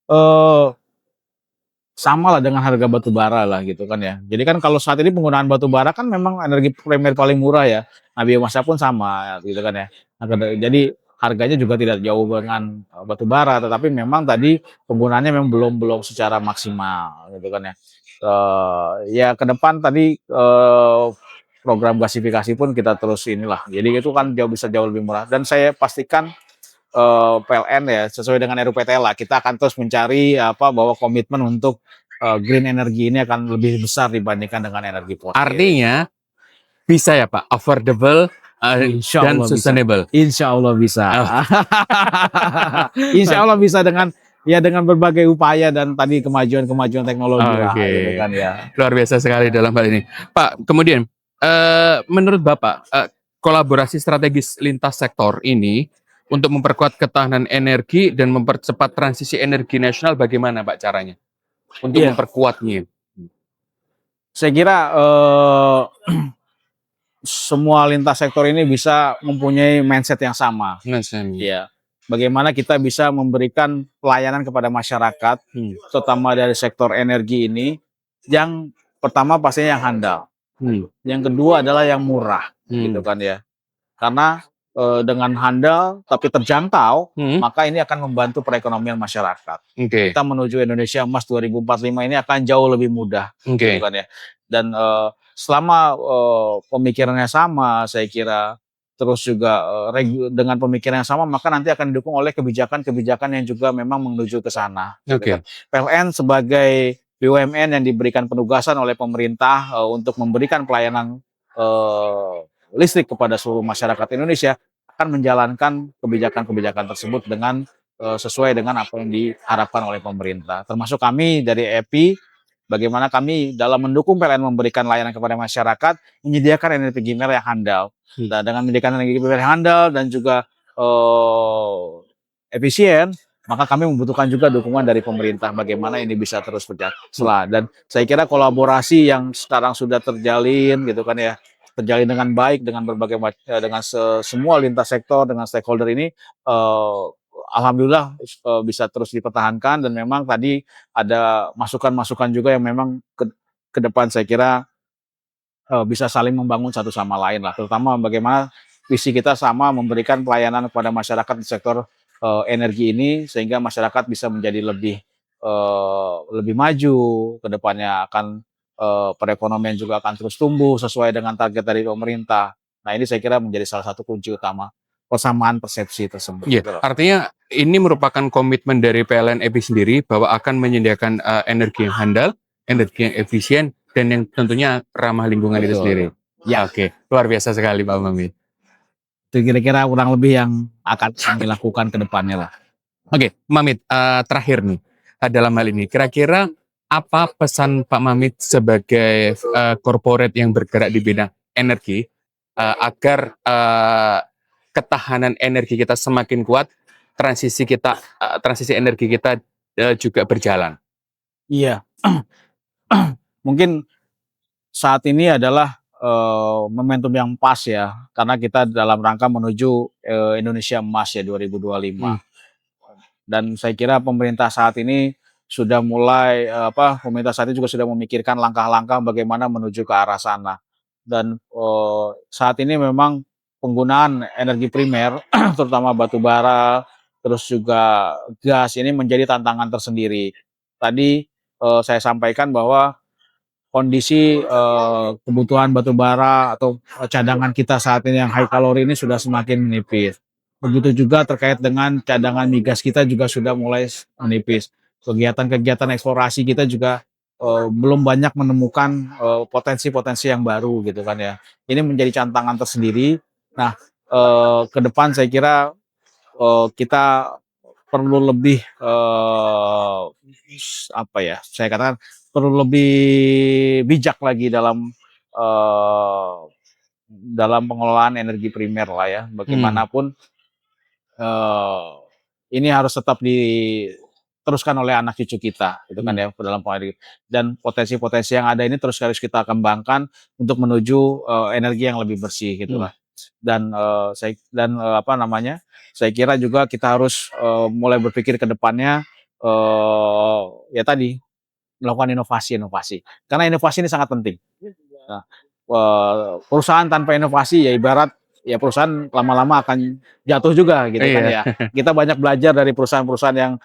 eee sama lah dengan harga batu bara lah gitu kan ya. Jadi kan kalau saat ini penggunaan batu bara kan memang energi primer paling murah ya. Nah biomasa pun sama gitu kan ya. Nah, jadi harganya juga tidak jauh dengan batu bara, tetapi memang tadi penggunaannya memang belum belum secara maksimal gitu kan ya. Ya ke depan tadi, program gasifikasi pun kita terus inilah. Jadi itu kan bisa jauh lebih murah dan saya pastikan PLN ya sesuai dengan RUPTL lah kita akan terus mencari bahwa komitmen untuk, green energy ini akan lebih besar dibandingkan dengan energi fosil. Artinya bisa ya Pak, affordable Insya dan Allah bisa. sustainable. Insya Allah bisa. Oh. Insya Allah bisa dengan berbagai upaya dan tadi kemajuan teknologi lah Oke. gitu kan ya. Luar biasa sekali dalam hal ini. Pak, kemudian menurut Bapak kolaborasi strategis lintas sektor ini untuk memperkuat ketahanan energi dan mempercepat transisi energi nasional bagaimana Pak caranya? Untuk Iya. memperkuatnya. Saya kira, semua lintas sektor ini bisa mempunyai mindset yang sama. Iya. Bagaimana kita bisa memberikan pelayanan kepada masyarakat, terutama dari sektor energi ini, yang pertama pastinya yang handal. Yang kedua adalah yang murah, gitu kan ya. Karena dengan handal tapi terjangkau, maka ini akan membantu perekonomian masyarakat. Oke. Kita menuju Indonesia Emas 2045 ini akan jauh lebih mudah, gitu kan ya. Dan selama pemikirannya sama, saya kira terus juga dengan pemikiran yang sama, maka nanti akan didukung oleh kebijakan-kebijakan yang juga memang menuju ke sana. Gitu kan. PLN sebagai BUMN yang diberikan penugasan oleh pemerintah untuk memberikan pelayanan listrik kepada seluruh masyarakat Indonesia akan menjalankan kebijakan-kebijakan tersebut dengan sesuai dengan apa yang diharapkan oleh pemerintah. Termasuk kami dari EPI, bagaimana kami dalam mendukung PLN memberikan layanan kepada masyarakat, menyediakan energi primer yang handal. Nah, dengan menyediakan energi primer yang handal dan juga efisien, maka kami membutuhkan juga dukungan dari pemerintah bagaimana ini bisa terus berjalan. Dan saya kira kolaborasi yang sekarang sudah terjalin gitu kan ya, terjalin dengan baik dengan berbagai dengan semua lintas sektor dengan stakeholder ini alhamdulillah bisa terus dipertahankan, dan memang tadi ada masukan-masukan juga yang memang ke depan saya kira bisa saling membangun satu sama lain lah, terutama bagaimana visi kita sama memberikan pelayanan kepada masyarakat di sektor energi ini, sehingga masyarakat bisa menjadi lebih maju ke depannya, akan perekonomian juga akan terus tumbuh sesuai dengan target dari pemerintah. Nah, ini saya kira menjadi salah satu kunci utama persamaan persepsi tersebut. Iya, artinya ini merupakan komitmen dari PLN EP sendiri bahwa akan menyediakan energi yang handal, energi yang efisien, dan yang tentunya ramah lingkungan itu Betul. sendiri. Ya. Oke, luar biasa sekali Pak Mamit. Itu kira-kira kurang lebih yang akan kami lakukan ke depannya lah. Oke, Mamit, terakhir nih dalam hal ini, kira-kira apa pesan Pak Mamit sebagai corporate yang bergerak di bidang energi agar ketahanan energi kita semakin kuat, transisi energi kita juga berjalan? Iya, mungkin saat ini adalah momentum yang pas ya, karena kita dalam rangka menuju Indonesia Emas ya 2025. Dan saya kira pemerintah saat ini sudah mulai pemerintah saat ini juga sudah memikirkan langkah-langkah bagaimana menuju ke arah sana. Dan saat ini memang penggunaan energi primer terutama batu bara, terus juga gas, ini menjadi tantangan tersendiri. Tadi saya sampaikan bahwa kondisi kebutuhan batu bara atau cadangan kita saat ini yang high kalori ini sudah semakin menipis. Begitu juga terkait dengan cadangan migas kita juga sudah mulai menipis. Kegiatan-kegiatan eksplorasi kita juga belum banyak menemukan potensi-potensi yang baru gitu kan ya. Ini menjadi tantangan tersendiri. Nah, ke depan saya kira kita perlu lebih saya katakan perlu lebih bijak lagi dalam pengelolaan energi primer lah ya. Bagaimanapun ini harus tetap diteruskan oleh anak cucu kita, gitu kan ya, dalam pengelolaan. Dan potensi-potensi yang ada ini terus harus kita kembangkan untuk menuju energi yang lebih bersih gitu lah. Dan saya kira juga kita harus mulai berpikir ke depannya ya tadi melakukan inovasi-inovasi. Karena inovasi ini sangat penting. Nah, perusahaan tanpa inovasi ya ibarat ya perusahaan lama-lama akan jatuh juga gitu kan ya. Kita banyak belajar dari perusahaan-perusahaan yang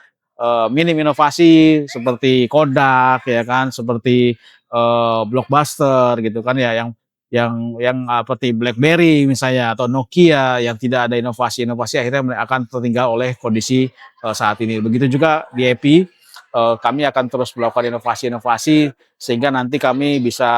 minim inovasi seperti Kodak ya kan, seperti Blockbuster gitu kan ya, yang seperti BlackBerry misalnya atau Nokia yang tidak ada inovasi akhirnya akan tertinggal oleh kondisi saat ini. Begitu juga di EPI, kami akan terus melakukan inovasi-inovasi sehingga nanti kami bisa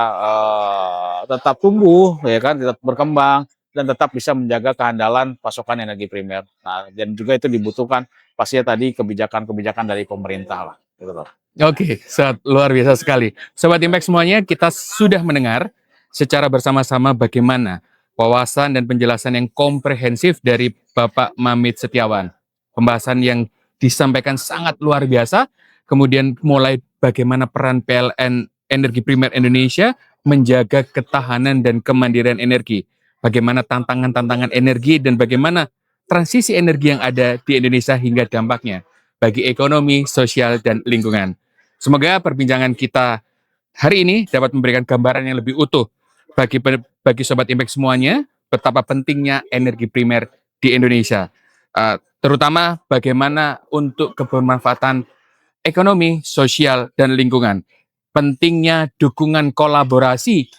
tetap tumbuh ya kan, tetap berkembang dan tetap bisa menjaga kehandalan pasokan energi primer. Nah, dan juga itu dibutuhkan pastinya tadi kebijakan-kebijakan dari pemerintah lah. Gitu loh. Oke, luar biasa sekali. Sobat Impact semuanya, kita sudah mendengar secara bersama-sama bagaimana wawasan dan penjelasan yang komprehensif dari Bapak Mamit Setiawan. Pembahasan yang disampaikan sangat luar biasa, kemudian mulai bagaimana peran PLN Energi Primer Indonesia menjaga ketahanan dan kemandirian energi, bagaimana tantangan-tantangan energi dan bagaimana transisi energi yang ada di Indonesia hingga dampaknya bagi ekonomi, sosial, dan lingkungan. Semoga perbincangan kita hari ini dapat memberikan gambaran yang lebih utuh bagi Sobat Impact semuanya, betapa pentingnya energi primer di Indonesia. Terutama bagaimana untuk kebermanfaatan ekonomi, sosial, dan lingkungan. Pentingnya dukungan kolaborasi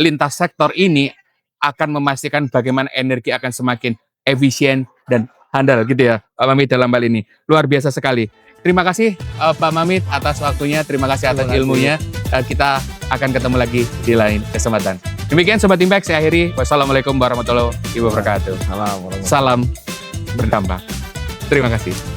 lintas sektor ini akan memastikan bagaimana energi akan semakin efisien dan handal gitu ya Pak Mamit dalam hal ini. Luar biasa sekali. Terima kasih Pak Mamit atas waktunya, terima kasih atas ilmunya. Kita akan ketemu lagi di lain kesempatan. Demikian Sobat Impact, saya akhiri. Wassalamualaikum warahmatullahi wabarakatuh. Salam berdampak. Terima kasih.